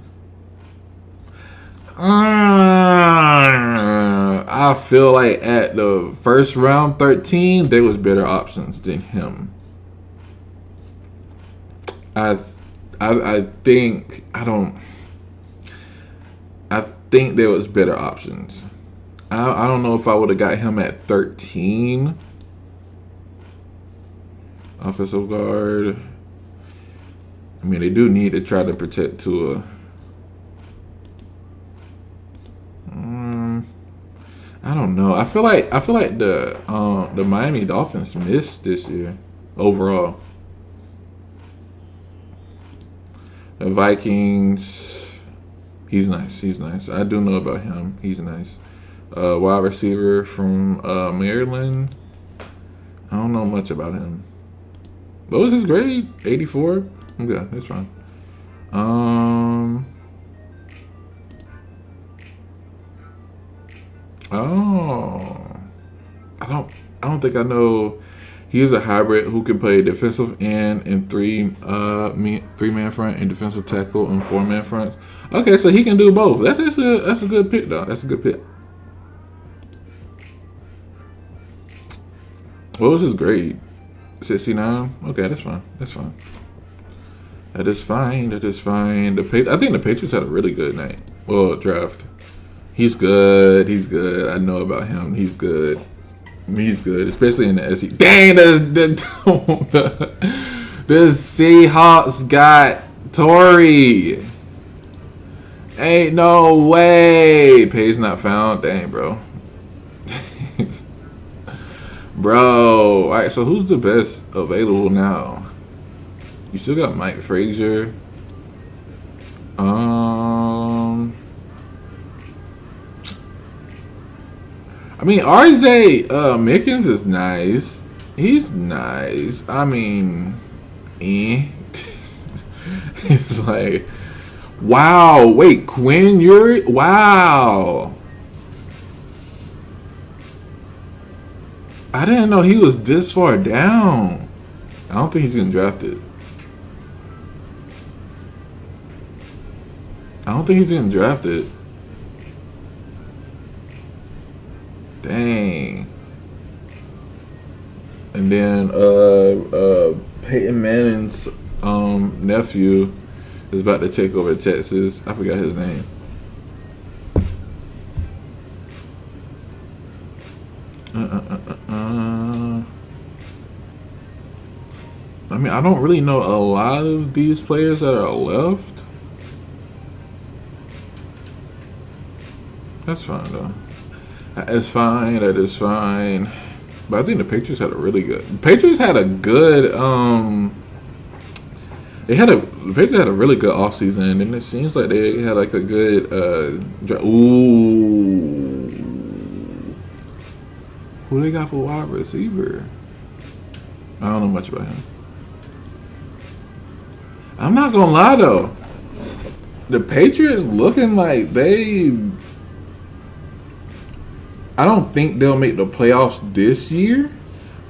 I feel like at the first round 13, there was better options than him. I, I think I don't. I think there was better options. I don't know if I would have got him at 13. Offensive guard. I mean, they do need to try to protect Tua. I don't know. I feel like the Miami Dolphins missed this year overall. The Vikings. He's nice. He's nice. I do know about him. He's nice. Wide receiver from Maryland. I don't know much about him. What was his grade? 84? Yeah, that's fine. Oh. I don't think I know. He is a hybrid who can play defensive end in three-man front and defensive tackle in four-man fronts. Okay, so he can do both. That's a good pick though. That's a good pick. What was his grade? 69? Okay, that's fine. That's fine. That is fine. That is fine. I think the Patriots had a really good night. Well, draft. He's good. He's good. I know about him. He's good. He's good, especially in the SEC. Dang, the Seahawks got Torrey. Ain't no way. Page not found. Dang, bro. Bro. All right, so who's the best available now? You still got Mike Frazier. I mean, RJ Mickens is nice. He's nice. I mean, It's like, wow. Wait, Quinn, wow. I didn't know he was this far down. I don't think he's getting drafted. I don't think he's getting drafted. Dang. And then Peyton Manning's nephew is about to take over Texas. I forgot his name. I mean, I don't really know a lot of these players that are left. That's fine though. That is fine. That is fine. But I think the Patriots had a really good. The Patriots had a good. The Patriots had a really good offseason, and it seems like they had like a good. Ooh. Who they got for wide receiver? I don't know much about him. I'm not gonna lie though. The Patriots looking like they. I don't think they'll make the playoffs this year,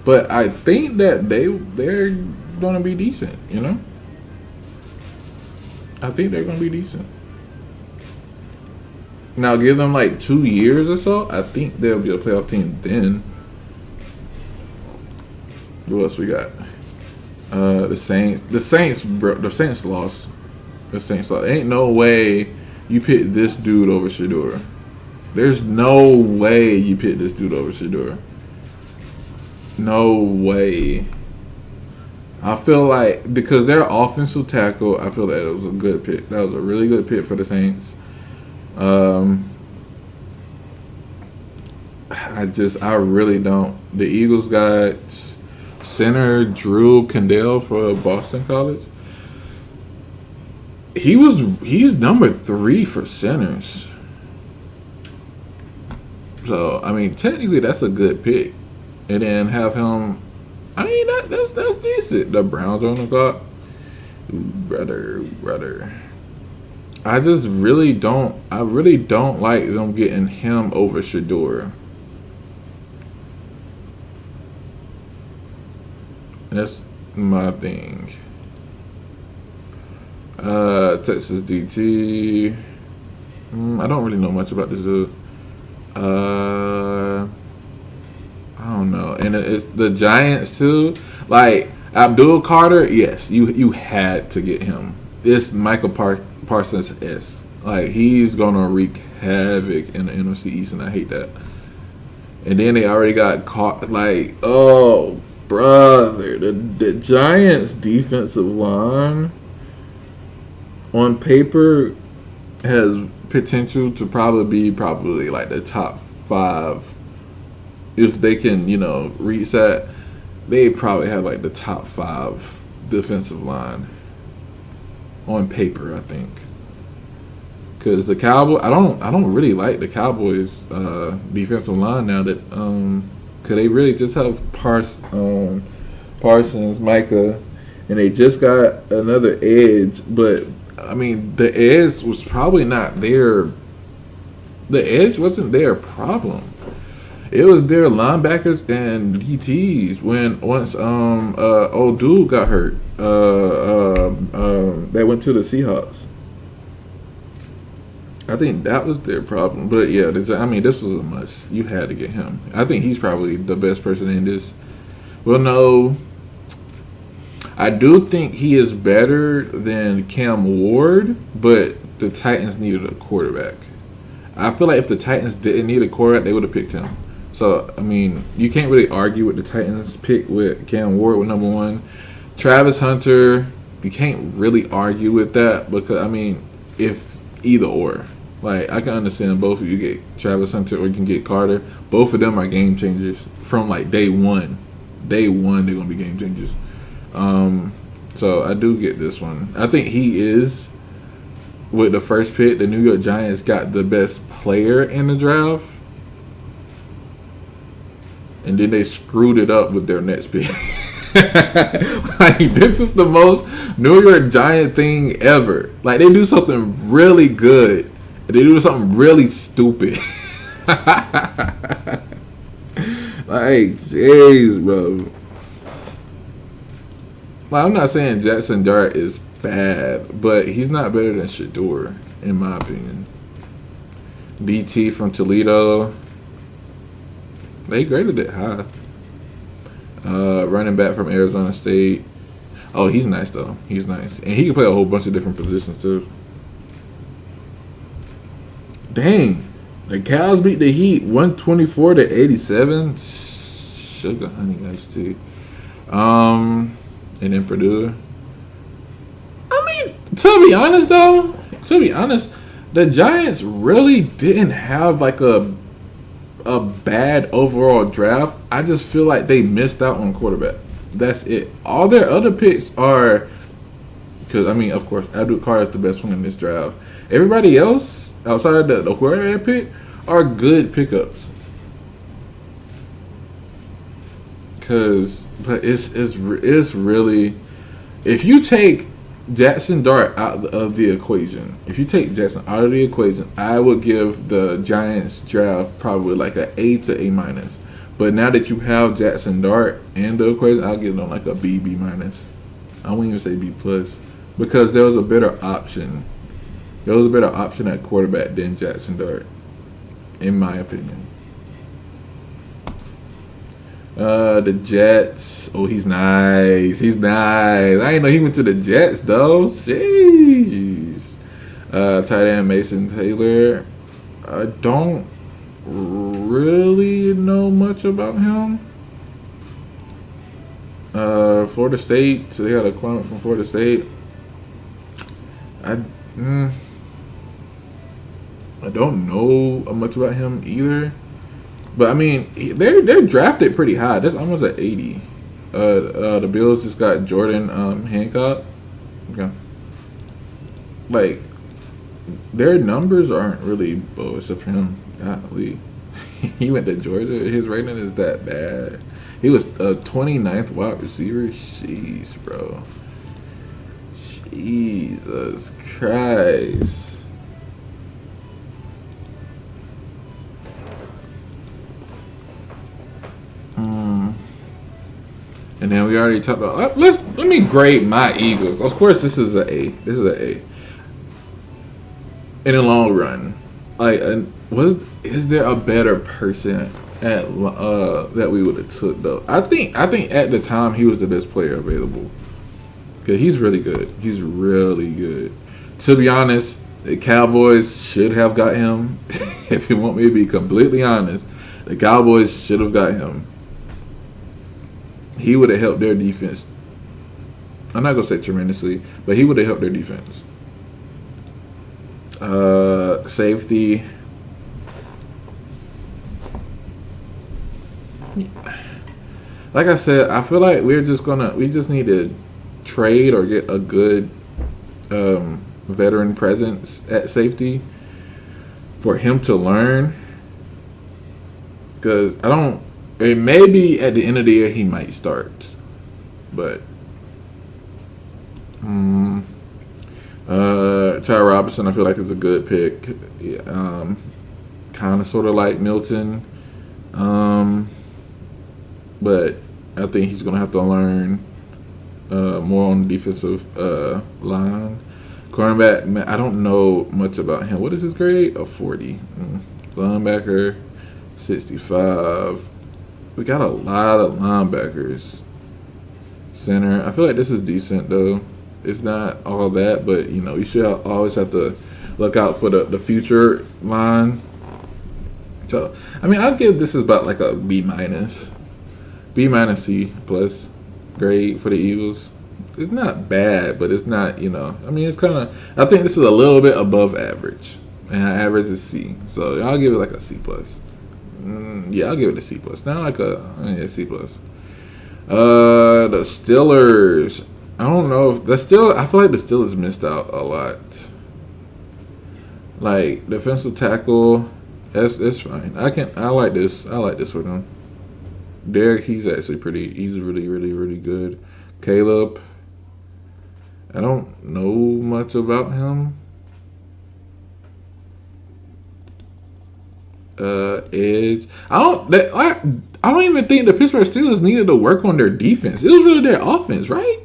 but I think that they're gonna be decent. You know. I think they're gonna be decent. Now give them like 2 years or so. I think they'll be a playoff team then. Who else we got? The Saints. The Saints lost. The Saints lost. Ain't no way you pick this dude over Shedeur. There's no way you pick this dude over Shedeur. No way. I feel like because their offensive tackle, I feel that it was a good pick. That was a really good pick for the Saints. I really don't. The Eagles got center Drew Kendall for Boston College. He's number 3 for centers. So I mean, technically that's a good pick, and then have him. I mean that's decent. The Browns are on the clock. Brother. I really don't like them getting him over Shedeur. That's my thing. Texas DT. I don't really know much about this dude. I don't know. And it's the Giants too. Like, Abdul Carter, yes, you had to get him. It's Michael Parsons S. Like he's gonna wreak havoc in the NFC East, and I hate that. And then they already got caught. Like, oh brother, the Giants' defensive line on paper has potential to probably like the top 5 if they can, reach that. They probably have like the top 5 defensive line on paper, I think. Because the Cowboys, I don't really like the Cowboys' defensive line now that because they really just have Parsons, Micah, and they just got another edge. But I mean, the edge was probably not their. The edge wasn't their problem. It was their linebackers and DTs once old dude got hurt. They went to the Seahawks. I think that was their problem. But yeah, this was a must. You had to get him. I think he's probably the best person in this. Well, no. I do think he is better than Cam Ward, but the Titans needed a quarterback. I feel like if the Titans didn't need a quarterback, they would have picked him. So, I mean, you can't really argue with the Titans pick with Cam Ward with number 1. Travis Hunter, you can't really argue with that because, I mean, if either or. Like, I can understand both of you get Travis Hunter or you can get Carter. Both of them are game changers from, like, day one. Day one, they're going to be game changers. So, I do get this one. I think he is, with the first pick, the New York Giants got the best player in the draft. And then they screwed it up with their next pick. Like, this is the most New York Giant thing ever. Like, they do something really good, and they do something really stupid. Like, jeez, bro. Like, I'm not saying Jackson Dart is bad, but he's not better than Shedeur, in my opinion. DT from Toledo. They graded it high. Running back from Arizona State. Oh, he's nice, though. He's nice. And he can play a whole bunch of different positions, too. Dang. The Cows beat the Heat 124-87. Sugar honey iced tea. And then Purdue. I mean, to be honest, the Giants really didn't have, like, a bad overall draft. I just feel like they missed out on quarterback. That's it. All their other picks are, because I mean, of course, Abdul Carter is the best one in this draft. Everybody else outside the quarterback pick are good pickups. But it's really, if you take Jackson Dart out of the equation. If you take Jackson out of the equation, I would give the Giants draft probably like an A to A minus. But now that you have Jackson Dart in the equation, I'll give them like a B minus. I won't even say B plus because there was a better option. There was a better option at quarterback than Jackson Dart, in my opinion. The Jets. Oh, he's nice. He's nice. I didn't know he went to the Jets, though. Jeez. Tight end Mason Taylor. I don't really know much about him. Florida State. So they got a clone from Florida State. I don't know much about him either. But I mean, they're drafted pretty high. That's almost at 80. The Bills just got Jordan Hancock. Okay. Like, their numbers aren't really except for him. Golly. He went to Georgia. His rating is that bad. He was a 29th wide receiver. Jeez, bro. Jesus Christ. And then we already talked about. Let me grade my Eagles. Of course, this is an A. This is an A. In the long run, like, is there a better person that we would have took though. I think at the time he was the best player available. Cause he's really good. He's really good. To be honest, the Cowboys should have got him. If you want me to be completely honest, the Cowboys should have got him. He would have helped their defense. I'm not gonna say tremendously, but he would have helped their defense. Safety. Like I said, I feel like we just need to trade or get a good veteran presence at safety for him to learn. Because it may be at the end of the year he might start, but Ty Robinson I feel like is a good pick. Kind of sort of like Milton, but I think he's gonna have to learn more on the defensive line. Cornerback, man, I don't know much about him. What is his grade? A 40. Linebacker, 65. We got a lot of linebackers. Center, I feel like this is decent though. It's not all that, but you should always have to look out for the future line. So I mean, I'll give this about like a B minus, C plus grade for the Eagles. It's not bad, but it's not, I mean, it's kind of, I think this is a little bit above average. And average is C. So I'll give it like a C plus. Yeah, I'll give it a C plus. Not like C plus. The Steelers. I don't know if I feel like the Steelers missed out a lot. Like defensive tackle, that's fine. I like this. I like this for them. Derek, he's really, really, really good. Caleb, I don't know much about him. Edge. I don't even think the Pittsburgh Steelers needed to work on their defense. It was really their offense, right?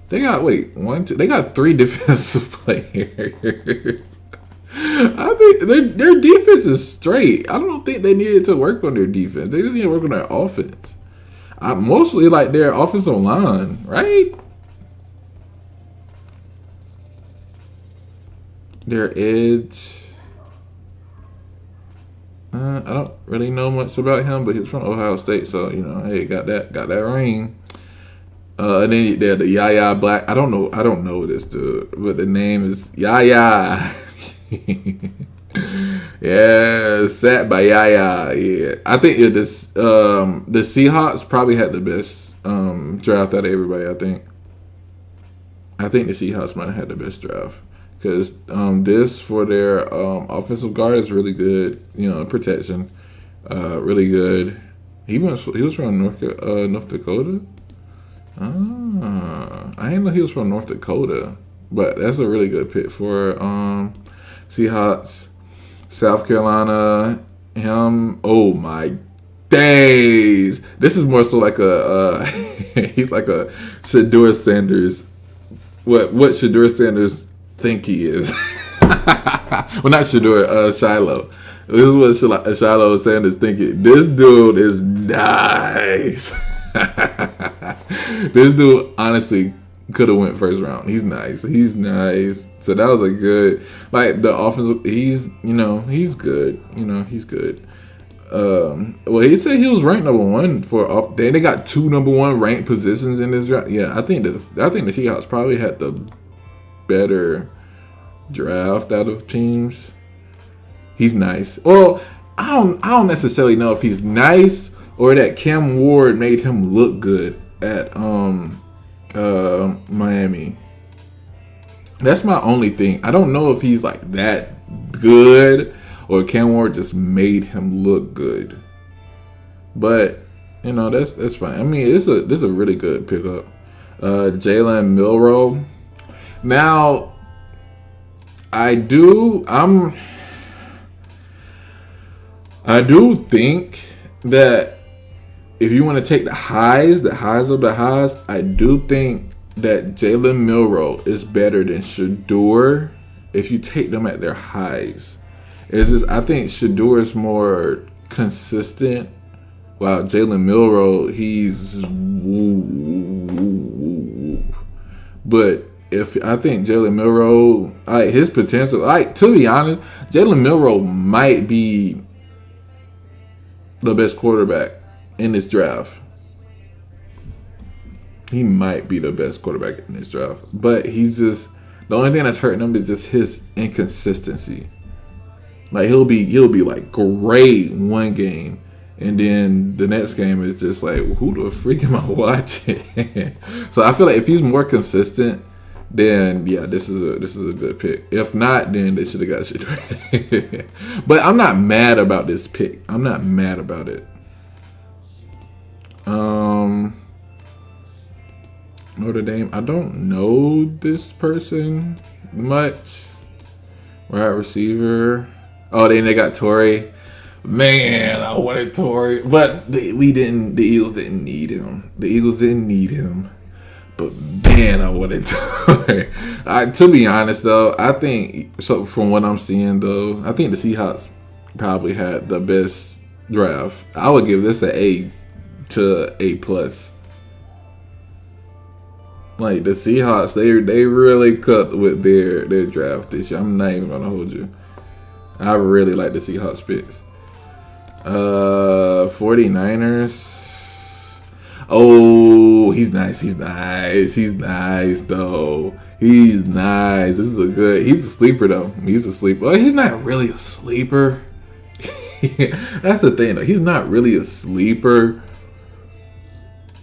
They got they got 3 defensive players. I think their defense is straight. I don't think they needed to work on their defense. They just need to work on their offense. I mostly like their offensive line, right? Their edge. I don't really know much about him, but he was from Ohio State, so hey, got that ring. And then the Yaya Black. I don't know this dude, but the name is Yaya. Yeah, sat by Yaya. Yeah, I think the Seahawks probably had the best draft out of everybody. I think the Seahawks might have had the best draft because this for their offensive guard is really good. Protection, really good. He was from North Dakota. I didn't know he was from North Dakota, but that's a really good pick for Seahawks. South Carolina, him. Oh my days! This is more so like a he's like a Shedeur Sanders. What Shedeur Sanders think he is? Well, not Shedeur. Shiloh. This is what Shiloh Sanders thinking. This dude is nice. This dude honestly could have went first round. He's nice. So that was a good, like the offensive. He's good. He's good. Well, he said he was ranked number 1 for. Then they got 2 number 1 ranked positions in this draft. Yeah, I think the Seahawks probably had the better draft out of teams. He's nice. Well, I don't necessarily know if he's nice or that Cam Ward made him look good at Miami. That's my only thing. I don't know if he's like that good or Cam Ward just made him look good. But that's fine. I mean, this is a really good pickup. Jalen Milroe. Now, I do think that if you want to take the highs of the highs, I do think that Jalen Milroe is better than Shedeur if you take them at their highs. It's just I think Shedeur is more consistent. Wow, Jalen Milroe, he's but if I think Jalen Milroe, like his potential, like to be honest, Jalen Milroe might be the best quarterback in this draft. He might be the best quarterback in this draft, but he's just the only thing that's hurting him is just his inconsistency. Like he'll be like great one game, and then the next game is just like, who the freak am I watching? So I feel like if he's more consistent, then yeah, this is a good pick. If not, then they should have got Shedeur. But I'm not mad about this pick. I'm not mad about it. Notre Dame. I don't know this person much. Wide receiver. Oh, then they got Torrey. Man, I wanted Torrey, but we didn't. The Eagles didn't need him. But man, I wanted Torrey. To be honest, though, I think so. From what I'm seeing, though, I think the Seahawks probably had the best draft. I would give this an A to A+. Like the Seahawks, they really cut with their draft this year. I'm not even gonna hold you. I really like the Seahawks picks. 49ers. Oh, he's nice. He's nice though. He's nice. He's a sleeper though. He's a sleeper. Well, he's not really a sleeper. That's the thing though. He's not really a sleeper.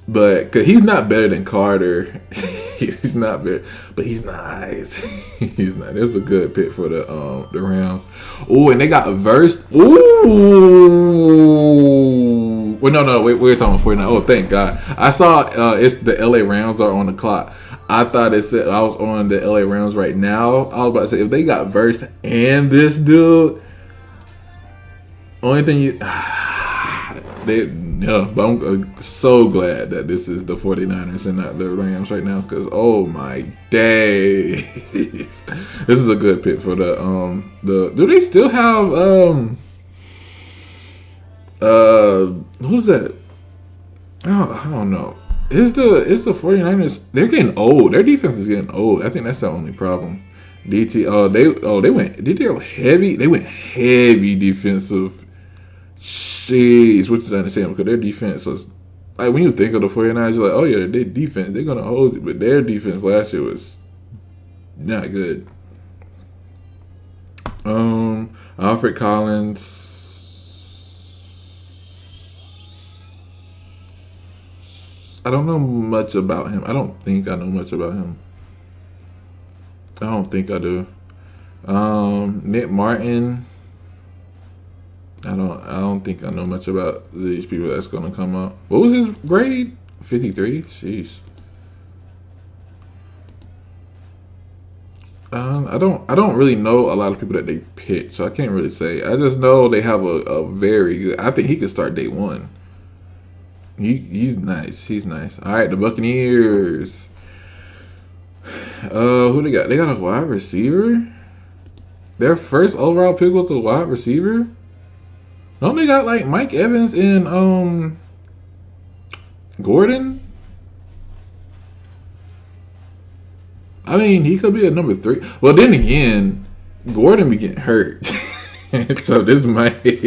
But cause he's not better than Carter. He's not better, but he's nice. He's nice. There's a good pick for the Rams. Oh, and they got versed. Ooh. Wait, no. Wait, we're talking about 49. Oh, thank God. I saw it's the LA Rams are on the clock. I thought it said I was on the LA Rams right now. I was about to say if they got versed and this dude, only thing you. But I'm so glad that this is the 49ers and not the Rams right now, because oh my days. This is a good pick for the do they still have who's that? Oh, I don't know. It's the 49ers, they're getting old. Their defense is getting old. I think that's the only problem. They went heavy defensive. Jeez, which is understandable because their defense was like when you think of the 49ers, you're like, oh yeah, their defense, they're gonna hold you, but their defense last year was not good. Alfred Collins. I don't know much about him. I don't think I know much about him. I don't think I do. Nick Martin. I don't think I know much about these people that's gonna come up. What was his grade? 53? Jeez. I don't really know a lot of people that they picked, so I can't really say. I just know they have a very good. I think he could start day one. He's nice. He's nice. All right, the Buccaneers. Who they got? They got a wide receiver. Their first overall pick was a wide receiver. Don't they got like Mike Evans and Gordon? I mean, he could be a number 3. Well, then again, Gordon be getting hurt, so this might be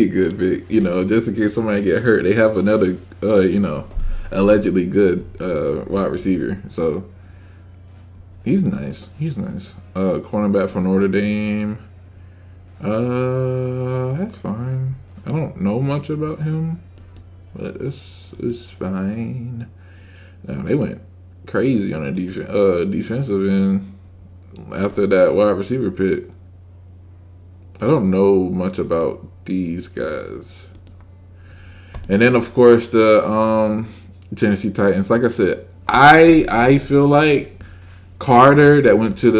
a good pick. You know, just in case somebody get hurt, they have another allegedly good wide receiver. So he's nice. Cornerback from Notre Dame. That's fine. I don't know much about him, but it's fine. Now, they went crazy on the defensive end after that wide receiver pick. I don't know much about these guys. And then of course the Tennessee Titans. Like I said, I feel like Carter that went to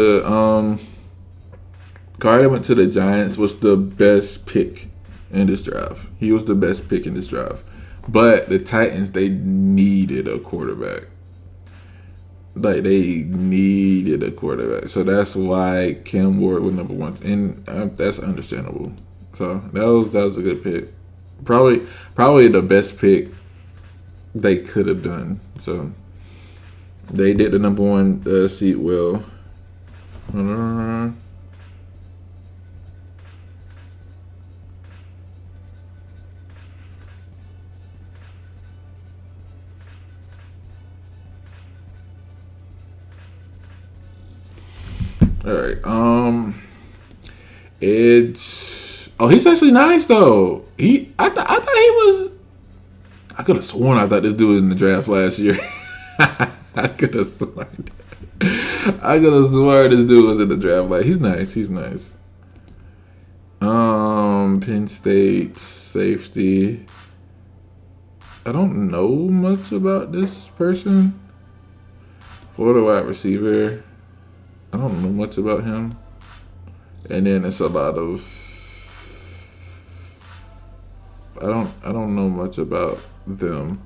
the Giants was the best pick in this draft. He was the best pick in this draft. But the Titans, they needed a quarterback. Like, they needed a quarterback. So that's why Cam Ward was number 1. And that's understandable. So that was a good pick. Probably the best pick they could have done. So they did the number one seat well. All right. He's actually nice though. I thought he was. I could have sworn I thought this dude was in the draft last year. I could have sworn. I could have sworn this dude was in the draft. Like he's nice. He's nice. Penn State safety. I don't know much about this person. Florida wide receiver. I don't know much about him. And then it's a lot of I don't know much about them.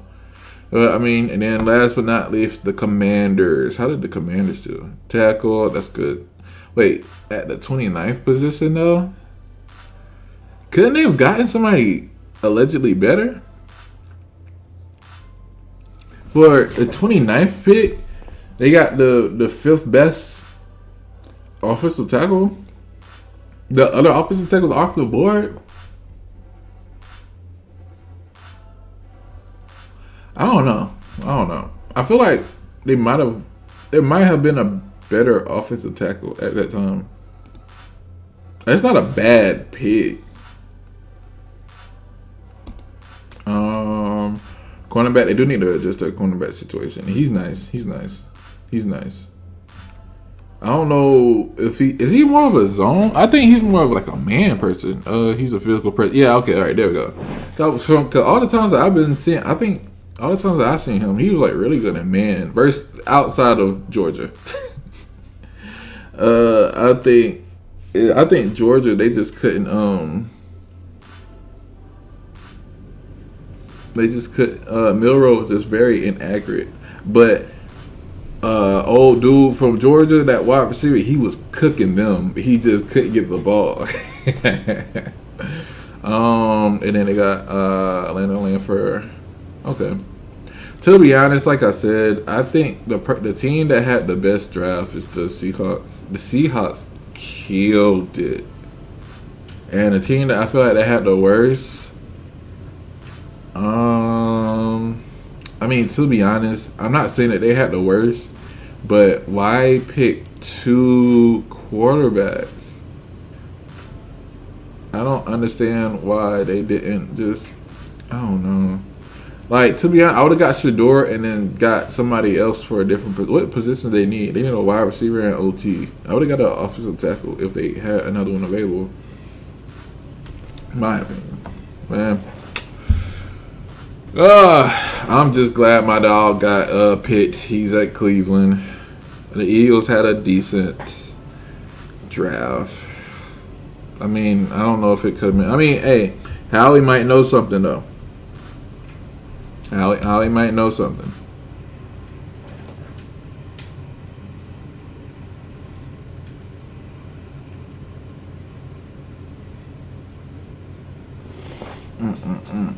I mean, and then last but not least, the Commanders. How did the Commanders do? Tackle, that's good. Wait, at the 29th position though? Couldn't they have gotten somebody allegedly better? For the 29th pick, they got the fifth best offensive tackle. The other offensive tackles off the board. I don't know. I feel like there might have been a better offensive tackle at that time. That's not a bad pick. Cornerback, they do need to adjust their cornerback situation. He's nice. I don't know if is he more of a zone? I think he's more of like a man person. He's a physical person. Yeah, okay, all right, there we go. Cause all the times that I've been seeing, I think all the times that I've seen him, he was like really good at man versus outside of Georgia. I think Georgia, they just couldn't Milroe was just very inaccurate. But old dude from Georgia, that wide receiver, he was cooking them. He just couldn't get the ball. And then they got Atlanta Lanford. Okay. To be honest, like I said, I think the team that had the best draft is the Seahawks. The Seahawks killed it. And the team that I feel like they had the worst, I mean, to be honest, I'm not saying that they had the worst, but why pick two quarterbacks? I don't understand why they didn't just, I don't know. Like, to be honest, I would have got Shedeur and then got somebody else for a different, what position they need? They need a wide receiver and OT. I would have got an offensive tackle if they had another one available. In my opinion. Man. I'm just glad my dog got picked. He's at Cleveland. The Eagles had a decent draft. I mean, I don't know if it could have been. I mean, hey, Howie might know something though. Howie might know something.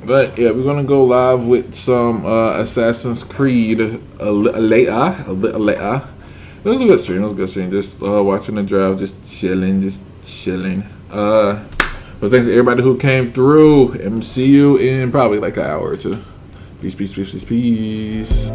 But yeah, we're gonna go live with some Assassin's Creed later. A bit later. It was a good stream. Just watching the draft, just chilling. But thanks to everybody who came through, and see you in probably like an hour or two. Peace.